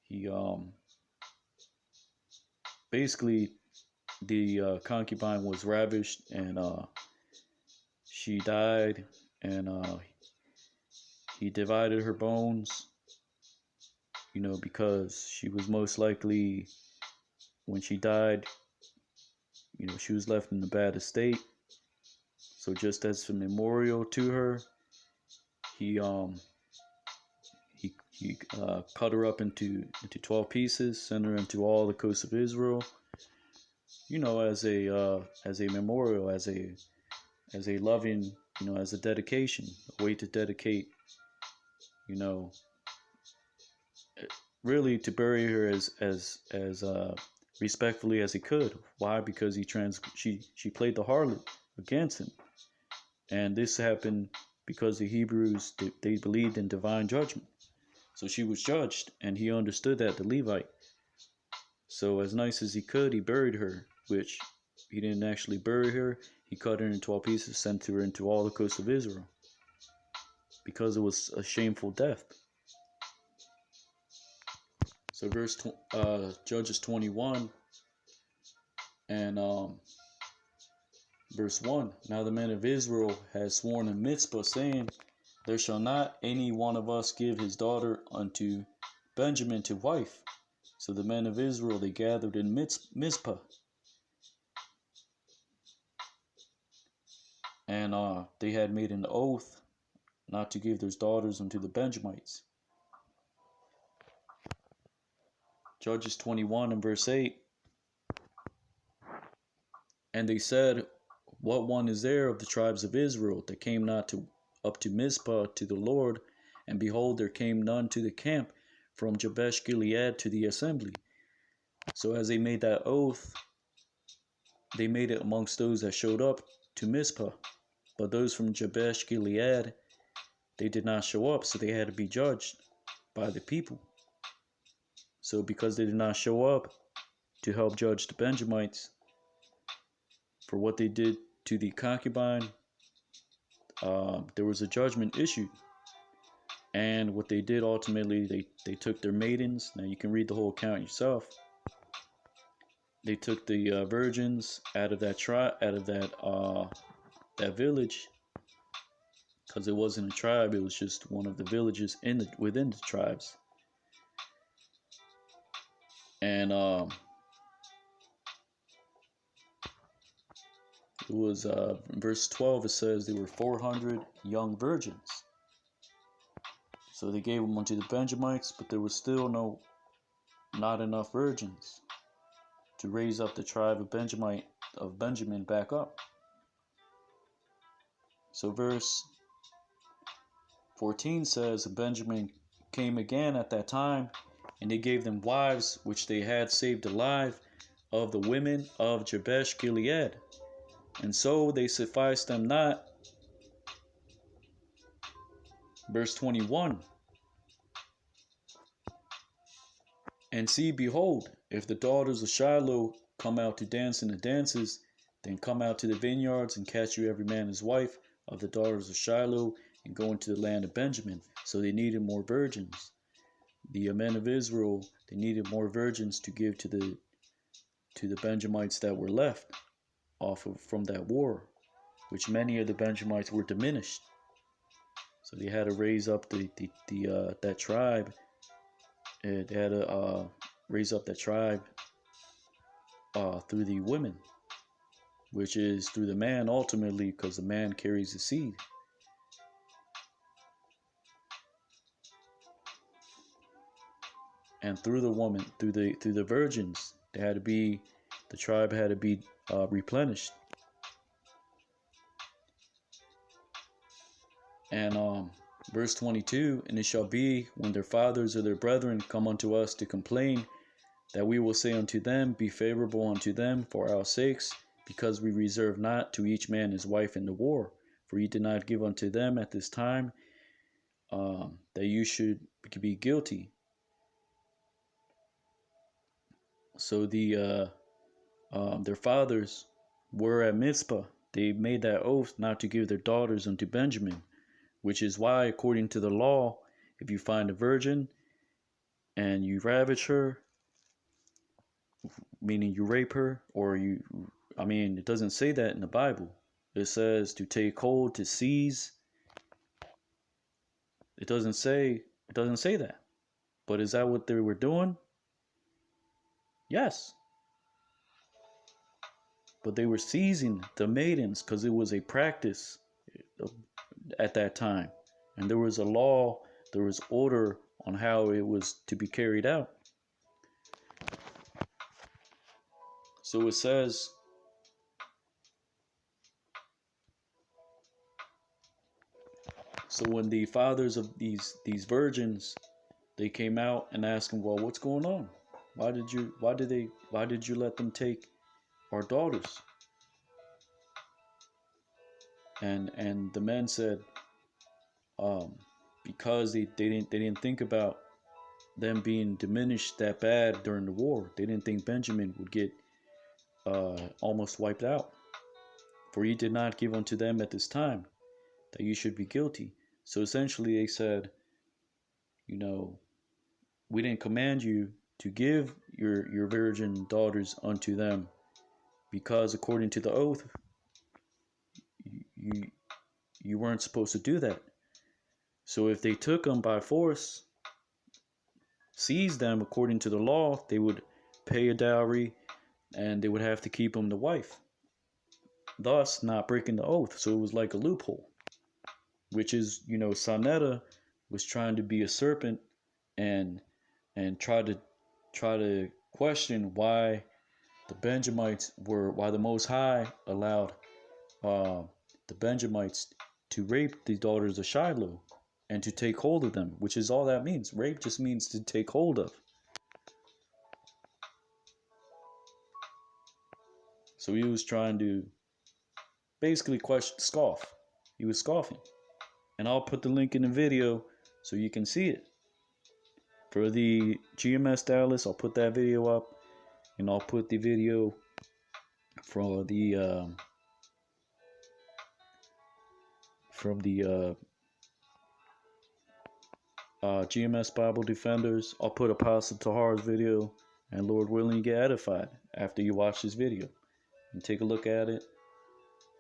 he basically the concubine was ravished, and she died, and he divided her bones, because she was most likely, when she died, she was left in a bad estate. So just as a memorial to her, he cut her up into 12 pieces, sent her into all the coasts of Israel, as a memorial, as a loving, as a dedication, a way to dedicate, really to bury her as respectfully as he could. Why? Because she played the harlot against him, and this happened because the Hebrews, they believed in divine judgment. So she was judged, and he understood that, the Levite. So as nice as he could, he buried her, which he didn't actually bury her. He cut her in 12 pieces, sent her into all the coasts of Israel, because it was a shameful death. So Judges 21 and verse 1. Now the men of Israel had sworn in Mizpah, saying, There shall not any one of us give his daughter unto Benjamin to wife. So the men of Israel, they gathered in Mizpah, and they had made an oath not to give their daughters unto the Benjamites. Judges 21 and verse 8. And they said, What one is there of the tribes of Israel that came not up to Mizpah to the Lord? And behold, there came none to the camp from Jabesh Gilead to the assembly. So as they made that oath, they made it amongst those that showed up to Mizpah. But those from Jabesh Gilead, they did not show up, so they had to be judged by the people. So because they did not show up to help judge the Benjamites for what they did to the concubine, there was a judgment issued. And what they did ultimately, they took their maidens. Now you can read the whole account yourself. They took the virgins out of that that village, because it wasn't a tribe; it was just one of the villages within the tribes. And it was in verse 12. It says there were 400 young virgins. So they gave them unto the Benjamites, but there was still not enough virgins to raise up the tribe of Benjamin back up. So verse 14 says, Benjamin came again at that time, and they gave them wives which they had saved alive of the women of Jabesh Gilead, and so they sufficed them not. Verse 21, and see, behold, if the daughters of Shiloh come out to dance in the dances, then come out to the vineyards and catch you every man his wife of the daughters of Shiloh, and go into the land of Benjamin. So they needed more virgins. The men of Israel, they needed more virgins to give to the Benjamites that were left from that war, which many of the Benjamites were diminished. So they had to raise up that tribe. They had to raise up that tribe through the women, which is through the man ultimately, because the man carries the seed. And through the woman, through the virgins, the tribe had to be replenished. And verse 22, and it shall be when their fathers or their brethren come unto us to complain, that we will say unto them, be favorable unto them for our sakes, because we reserve not to each man his wife in the war. For ye did not give unto them at this time, that you should be guilty. So their fathers were at Mizpah. They made that oath not to give their daughters unto Benjamin, which is why, according to the law, if you find a virgin and you ravage her, meaning you rape her, or it doesn't say that in the Bible. It says to take hold, to seize. It doesn't say that. But is that what they were doing? Yes. But they were seizing the maidens because it was a practice at that time. And there was a law, there was order on how it was to be carried out. So it says, so when the fathers of these virgins, they came out and asked them, well, what's going on? Why did you let them take our daughters? And the men said, because they didn't think about them being diminished that bad during the war. They didn't think Benjamin would get almost wiped out. For ye did not give unto them at this time, that you should be guilty. So essentially they said, we didn't command you to give your virgin daughters unto them, because according to the oath, you weren't supposed to do that. So if they took them by force, seized them according to the law, they would pay a dowry and they would have to keep them the wife, thus not breaking the oath. So it was like a loophole, which is, Sanetta was trying to be a serpent and try to question why the Most High allowed the Benjamites to rape the daughters of Shiloh and to take hold of them, which is all that means. Rape just means to take hold of. So he was trying to basically scoff. He was scoffing. And I'll put the link in the video so you can see it. For the GMS Dallas, I'll put that video up. And I'll put the video for the from the GMS Bible Defenders. I'll put Apostle Tahar's video, and Lord willing, you get edified after you watch this video. And take a look at it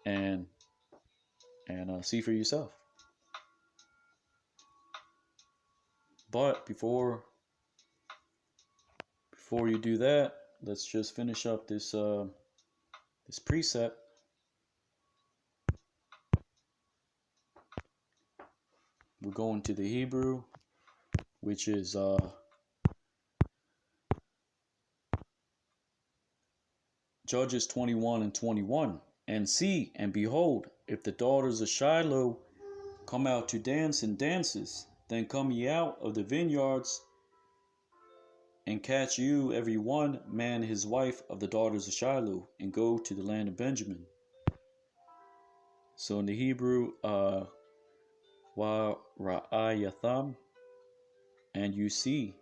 and see for yourself. But before you do that, let's just finish up this this precept. We're going to the Hebrew, which is Judges 21:21. And see, and behold, if the daughters of Shiloh come out to dance in dances, then come ye out of the vineyards, and catch you every one man his wife of the daughters of Shiloh, and go to the land of Benjamin. So in the Hebrew, wa ra'ayatham, and you see,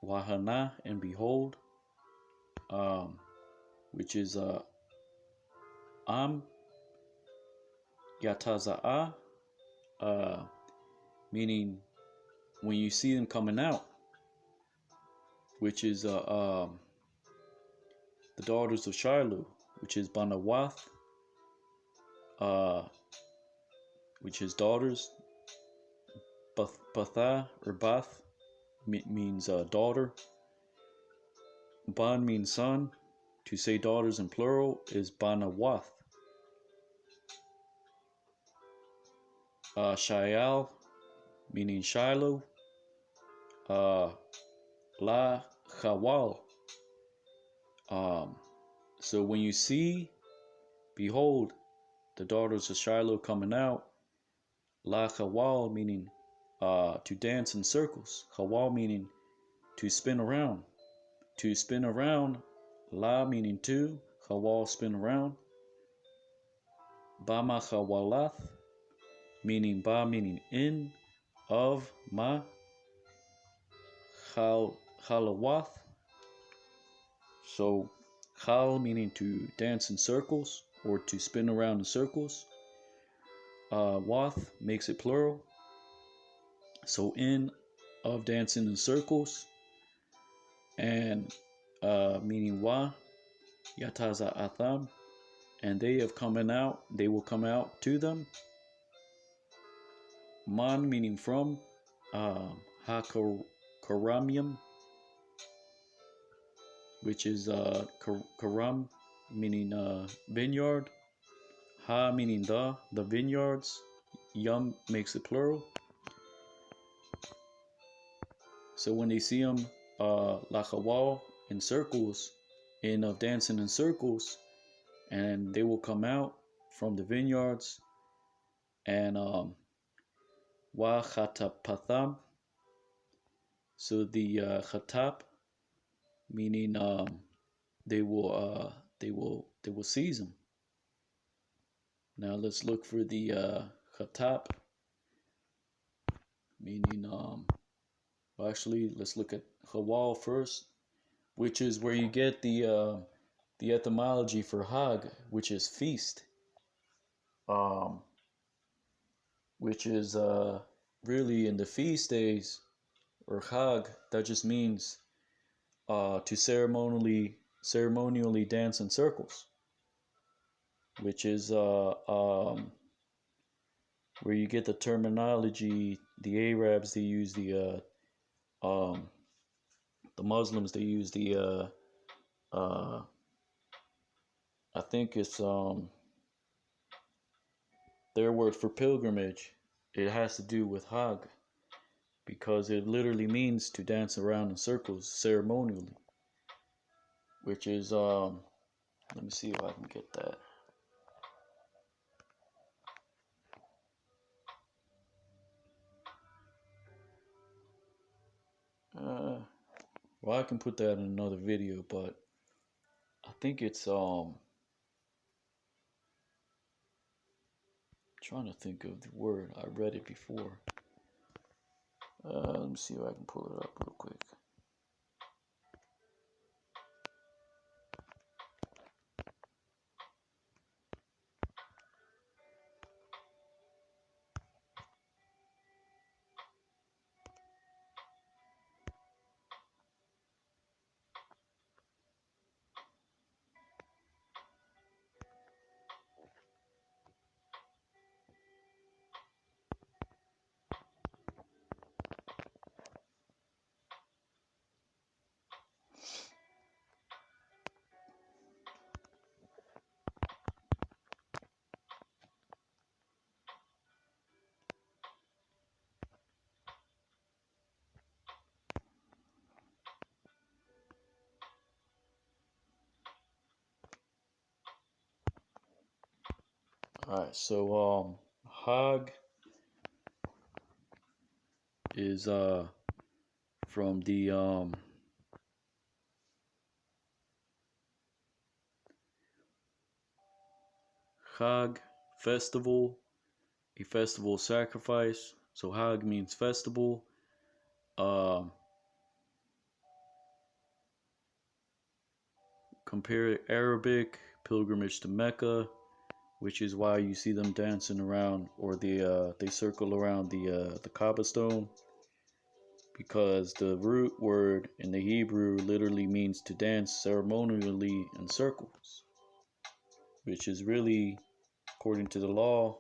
wahana, and behold, which is am yataza'a, meaning when you see them coming out, which is the daughters of Shiloh, which is Banawath, which is daughters. Batha or Bath means daughter. Ban means son. To say daughters in plural is Banawath. Shayal, meaning Shiloh. La Chawal. So when you see, behold, the daughters of Shiloh coming out, La Chawal meaning to dance in circles. Chawal meaning to spin around. To spin around. La meaning to. Chawal spin around. Ba ma chawalath meaning ba meaning in. Of ma chalawath. So chal meaning to dance in circles or to spin around in circles. Wath makes it plural. So in of dancing in circles, and meaning wa yataza atham, and they have coming out, they will come out to them. Man meaning from, hakaramium, which is karam meaning vineyard. Ha meaning the vineyards. Yum makes it plural. So when they see them lachawal in circles, in of dancing in circles, and they will come out from the vineyards, and wa chatapatham. So the chatap meaning they will seize them. Now let's look for the chatap meaning well, actually, let's look at Hawal first, which is where you get the etymology for Hag, which is feast, which is really in the feast days, or Hag, that just means to ceremonially dance in circles, which is where you get the terminology. The Arabs, they use the Muslims, they use the I think it's their word for pilgrimage. It has to do with Hag, because it literally means to dance around in circles ceremonially, which is let me see if I can get that. Well, I can put that in another video, but I think it's trying to think of the word. I read it before. Let me see if I can pull it up real quick. Alright, so Hag is from the Hag festival, a festival sacrifice. So Hag means festival. Compare Arabic pilgrimage to Mecca, which is why you see them dancing around, or they circle around the Kaaba stone, because the root word in the Hebrew literally means to dance ceremonially in circles, which is really, according to the law,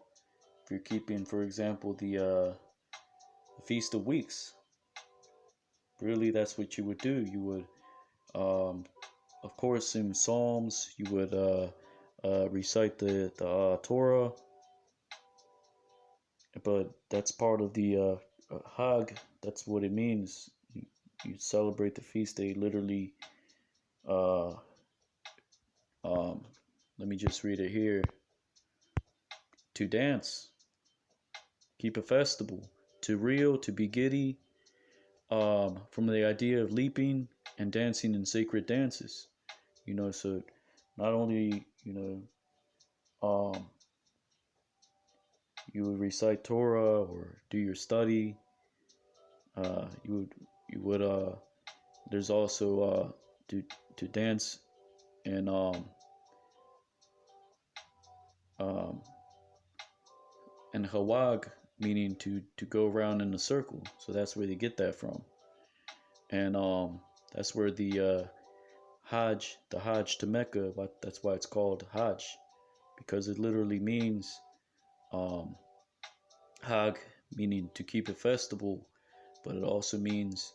if you're keeping, for example, the Feast of Weeks, really that's what you would do. You would, of course, in Psalms, you would recite the Torah, but that's part of the Hag. That's what it means. You celebrate the feast day literally. Uh, let me just read it here. To dance, keep a festival, to reel, to be giddy, from the idea of leaping and dancing in sacred dances. So not only, you would recite Torah or do your study, you would there's also to dance and um and hawag, meaning to go around in a circle. So that's where they get that from. And that's where the Hajj to Mecca, that's why it's called Hajj, because it literally means um Hag, meaning to keep a festival, but it also means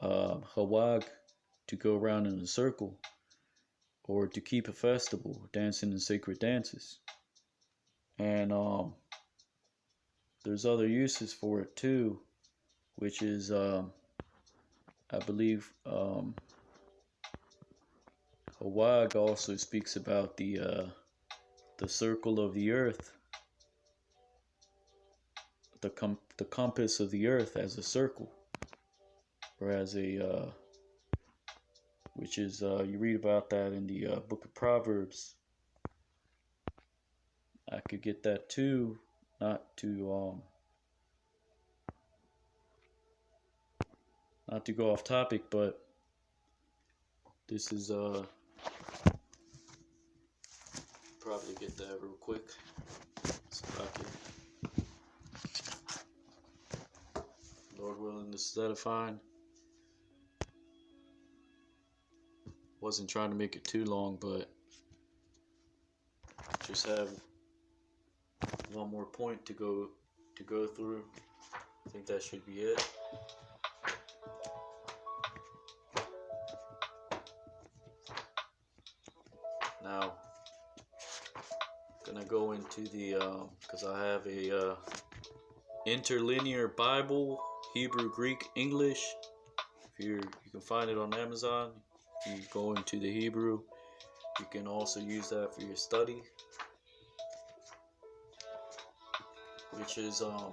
Hawag, to go around in a circle, or to keep a festival, dancing in sacred dances. And there's other uses for it too, which is, I believe, Hawag also speaks about the circle of the earth, the compass of the earth as a circle, or as a which is you read about that in the book of Proverbs. I could get that too, not to not to go off topic, but this is probably get that real quick. So I can, Lord willing, this is edifying. Wasn't trying to make it too long, but just have one more point to go through. I think that should be it. Now, gonna go into the because I have a interlinear Bible, Hebrew, Greek, English. If you can find it on Amazon. You go into the Hebrew. You can also use that for your study, which is let's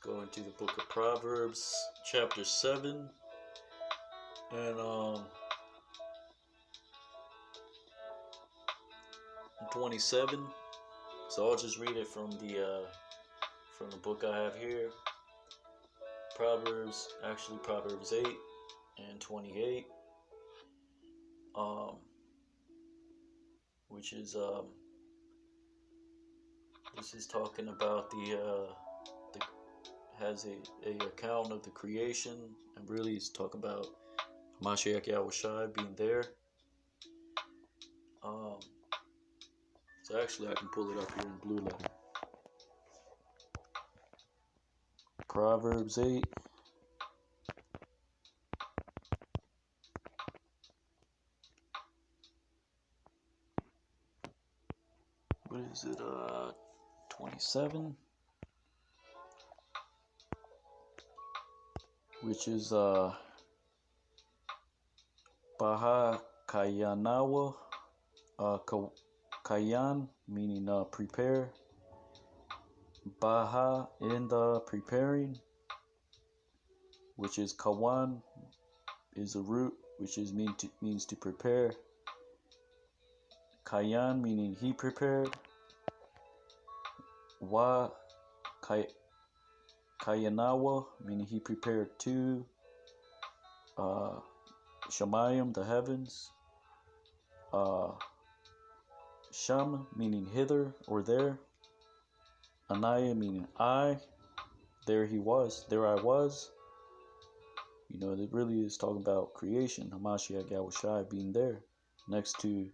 go into the book of Proverbs, chapter 7, and 27. So I'll just read it from the book I have here. Proverbs 8 and 28. Which is this is talking about the has a account of the creation, and really it's talking about Mashiach Yahushai being there. So actually I can pull it up here in blue letter. Proverbs 8. What is it? 27. Which is Baha Kayanawa, Kayan meaning prepare. Baha in the preparing, which is Kawan, is a root which is means to prepare. Kayan meaning he prepared. Wa Kayanawa meaning he prepared to. Shamayim, the heavens. Sham meaning hither or there. Anaya meaning I. There he was. There I was. You know, it really is talking about creation. Hamashiach Yahushai being there next to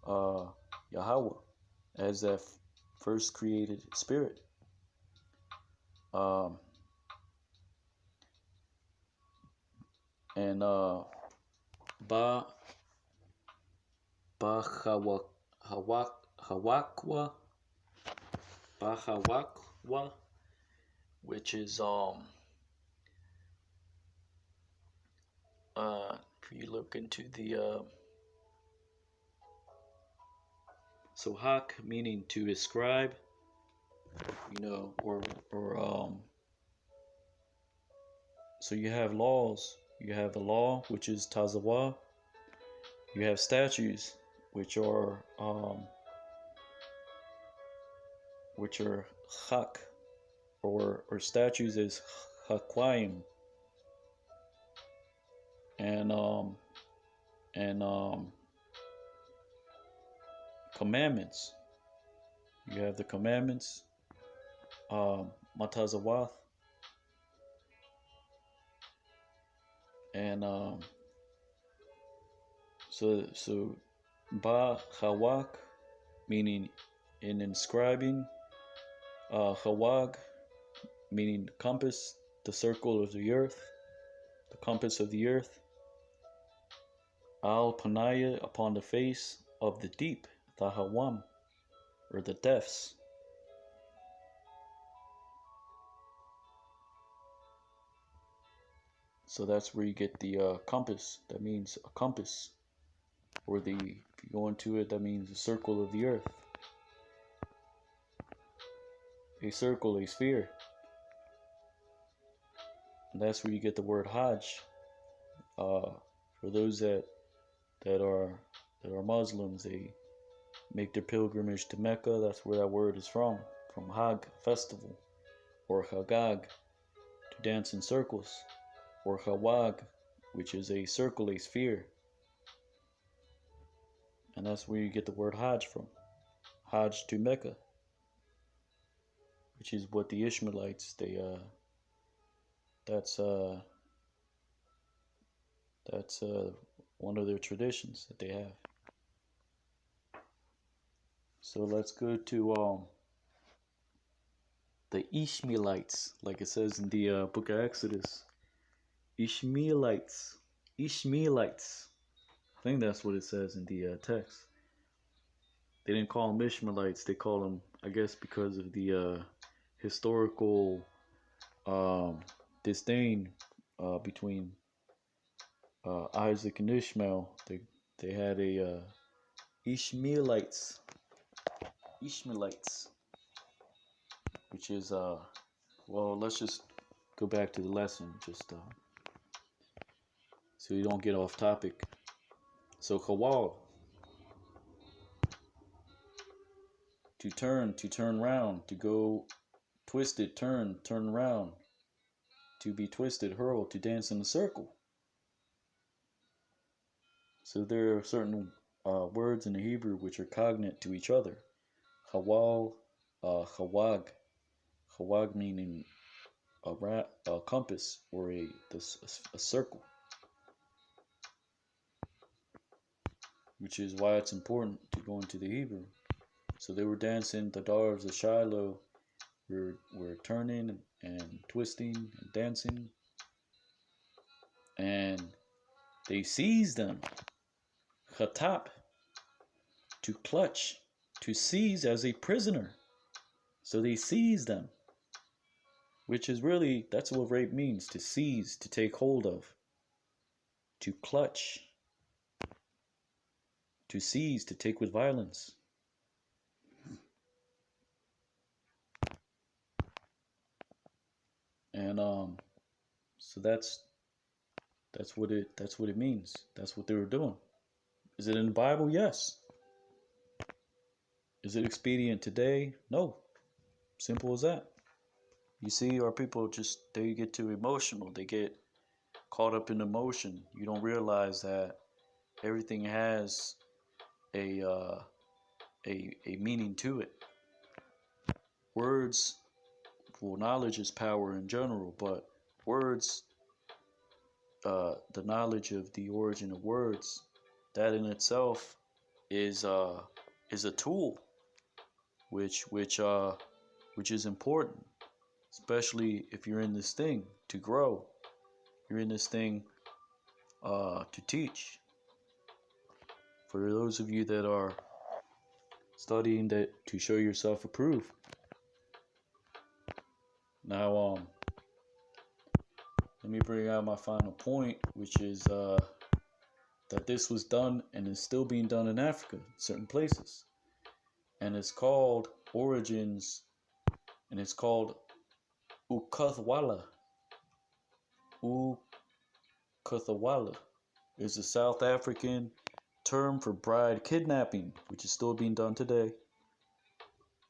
Yahweh as that first created spirit. And Bahawakwa, which is if you look into the so hak meaning to ascribe, you know, or so you have laws. You have the law, which is Tazawa. You have statutes, which are hak, or statutes is hakwayim, and commandments. You have the commandments, matazawath, and so ba hawak meaning in inscribing, hawag meaning the compass, the circle of the earth, the compass of the earth. Al panaya, upon the face of the deep, the hawam, or the depths. So that's where you get the compass. That means a compass. Or if you go into it, that means the circle of the earth. A circle, a sphere. And that's where you get the word Hajj. For those that are Muslims, they make their pilgrimage to Mecca. That's where that word is from Hag, festival, or Hagag, to dance in circles, or Hawag, which is a circle, a sphere. And that's where you get the word Hajj from. Hajj to Mecca, which is what the Ishmaelites, that's one of their traditions that they have. So let's go to the Ishmaelites, like it says in the book of Exodus. Ishmaelites. I think that's what it says in the text. They didn't call them Ishmaelites. They call them, I guess, because of the historical disdain between Isaac and Ishmael. They had a Ishmaelites, which is well, let's just go back to the lesson, just so you don't get off topic. So Hawal, to turn round, to go twisted, turn round, to be twisted, hurl, to dance in a circle. So there are certain words in the Hebrew which are cognate to each other. Hawal, hawag, hawag meaning a compass or a circle, which is why it's important to go into the Hebrew. So they were dancing. The daughters of Shiloh were turning and twisting and dancing, and they seized them. Chatap, to clutch, to seize as a prisoner. So they seized them, which is really, that's what rape means, to seize, to take hold of, to clutch, to seize, to take with violence. And so that's what it means. That's what they were doing. Is it in the Bible? Yes. Is it expedient today? No. Simple as that. You see, our people just, they get too emotional. They get caught up in emotion. You don't realize that everything has a meaning to it. Words, well, knowledge is power in general, but words, the knowledge of the origin of words, that in itself is a tool, which is important, especially if you're in this thing to grow. You're in this thing to teach. For those of you that are studying that to show yourself approved. Now, let me bring out my final point, which is that this was done and is still being done in Africa, certain places. And it's called Origins, and it's called Ukathwala. Ukathwala is a South African term for bride kidnapping, which is still being done today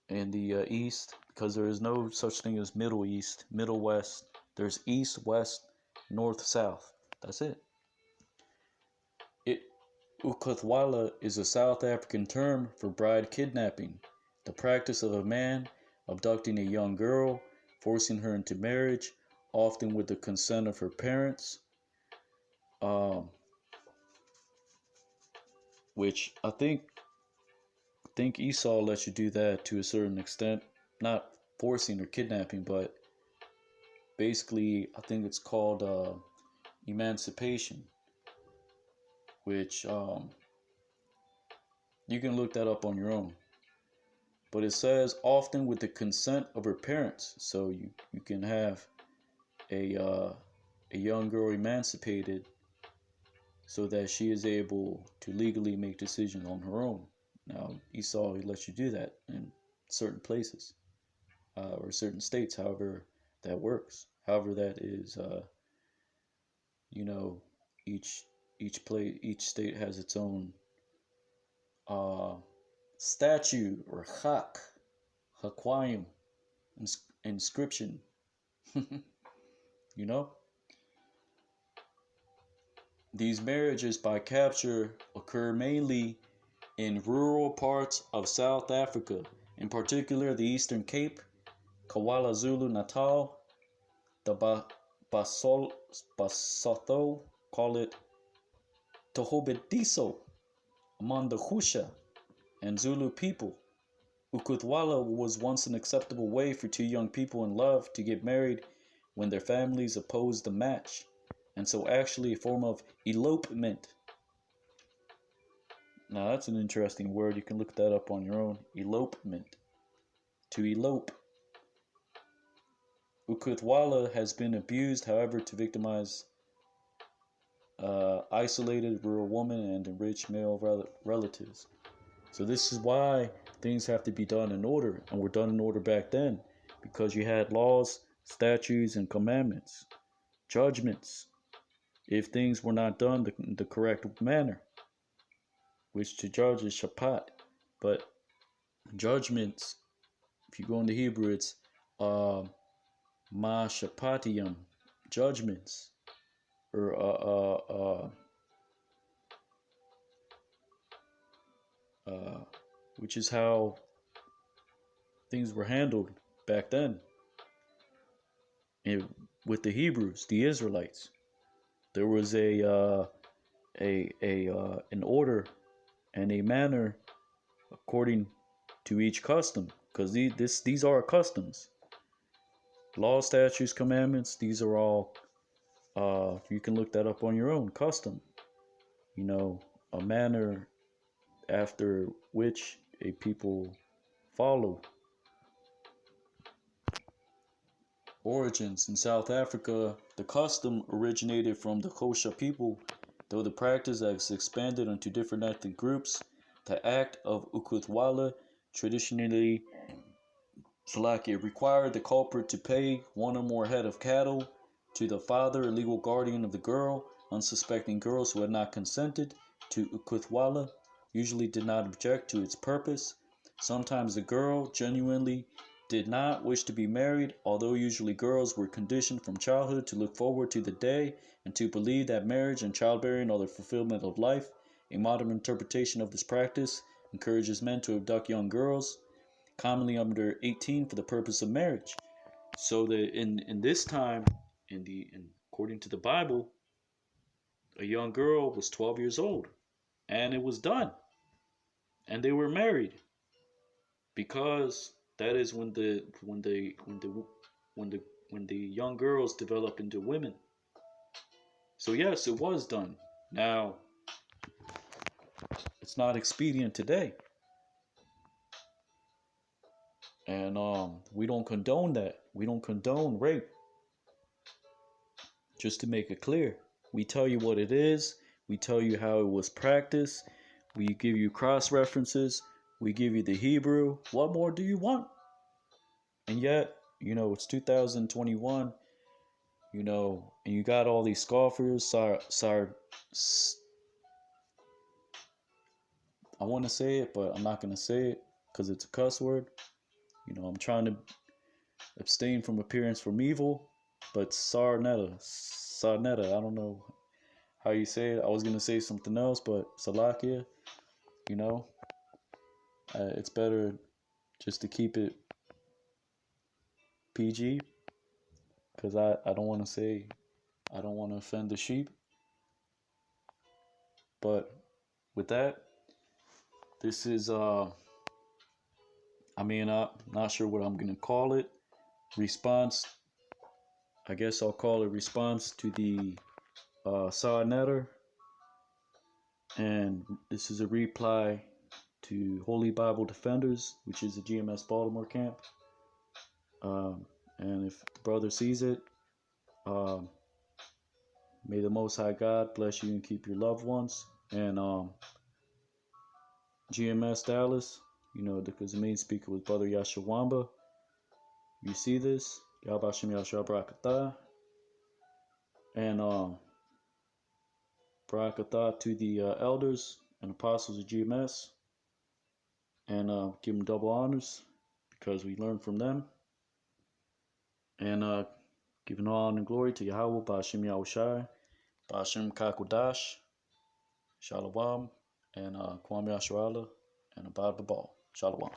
in the East, because there is no such thing as Middle East, Middle West. There's East, West, North, South. That's it. Ukathwala is a South African term for bride kidnapping, the practice of a man abducting a young girl, forcing her into marriage, often with the consent of her parents, which I think Esau lets you do that to a certain extent, not forcing or kidnapping, but basically I think it's called emancipation, which you can look that up on your own. But it says often with the consent of her parents, so you can have a young girl emancipated so that she is able to legally make decisions on her own. Now, Esau, he lets you do that in certain places or certain states, however that works. However that is, each state has its own statute or hakwayim, inscription. These marriages by capture occur mainly in rural parts of South Africa, in particular the Eastern Cape, KwaZulu Natal, the Basotho call it Tohobediso among the Husha and Zulu people. Ukuthwala was once an acceptable way for two young people in love to get married when their families opposed the match, and so actually a form of elopement. Now that's an interesting word. You can look that up on your own. Elopement. To elope. Ukuthwala has been abused, however, to victimize isolated rural women and enrich male relatives. So this is why things have to be done in order, and were done in order back then, because you had laws, statutes, and commandments, judgments, if things were not done the correct manner, which to judge is shapat. But judgments. If you go into Hebrew, it's mashapatiyam, judgments, or which is how things were handled back then. And with the Hebrews, the Israelites, there was an order and a manner according to each custom, because these are customs, law, statutes, commandments. These are all you can look that up on your own. Custom, a manner after which a people follow. Origins in South Africa, the custom originated from the Xhosa people, though the practice has expanded into different ethnic groups. The act of ukuthwala traditionally required the culprit to pay one or more head of cattle to the father or legal guardian of the girl. Unsuspecting girls who had not consented to ukuthwala usually did not object to its purpose. Sometimes the girl genuinely did not wish to be married, although usually girls were conditioned from childhood to look forward to the day and to believe that marriage and childbearing are the fulfillment of life. A modern interpretation of this practice encourages men to abduct young girls, commonly under 18, for the purpose of marriage. So that in this time, according to the Bible, a young girl was 12 years old, and it was done, and they were married, because that is when the young girls develop into women. So yes, it was done. Now, it's not expedient today, and we don't condone that. We don't condone rape. Just to make it clear, we tell you what it is. We tell you how it was practiced. We give you cross references. We give you the Hebrew. What more do you want? And yet, it's 2021, and you got all these scoffers. I want to say it, but I'm not going to say it because it's a cuss word. I'm trying to abstain from appearance from evil, but Sarnetta, I don't know how you say it. I was going to say something else, but Salakia, it's better just to keep it PG, because I don't want to say, I don't want to offend the sheep. But with that, this is I'm not sure what I'm gonna call it. Response. I guess I'll call it response to the Sarnetter, and this is a reply to Holy Bible Defenders, which is a GMS Baltimore camp. And if the brother sees it, may the Most High God bless you and keep your loved ones. And GMS Dallas, because the main speaker was Brother Yashawam. You see this? Yabashim Yashua Barakatah. And Barakatah to the elders and apostles of GMS. And give them double honors, because we learn from them. And giving all honor and glory to Yahweh, Bashim Yahushai, Bashim Kakudash, Shalom, and Kwam Yasharala, and Abad Babal. Shalom.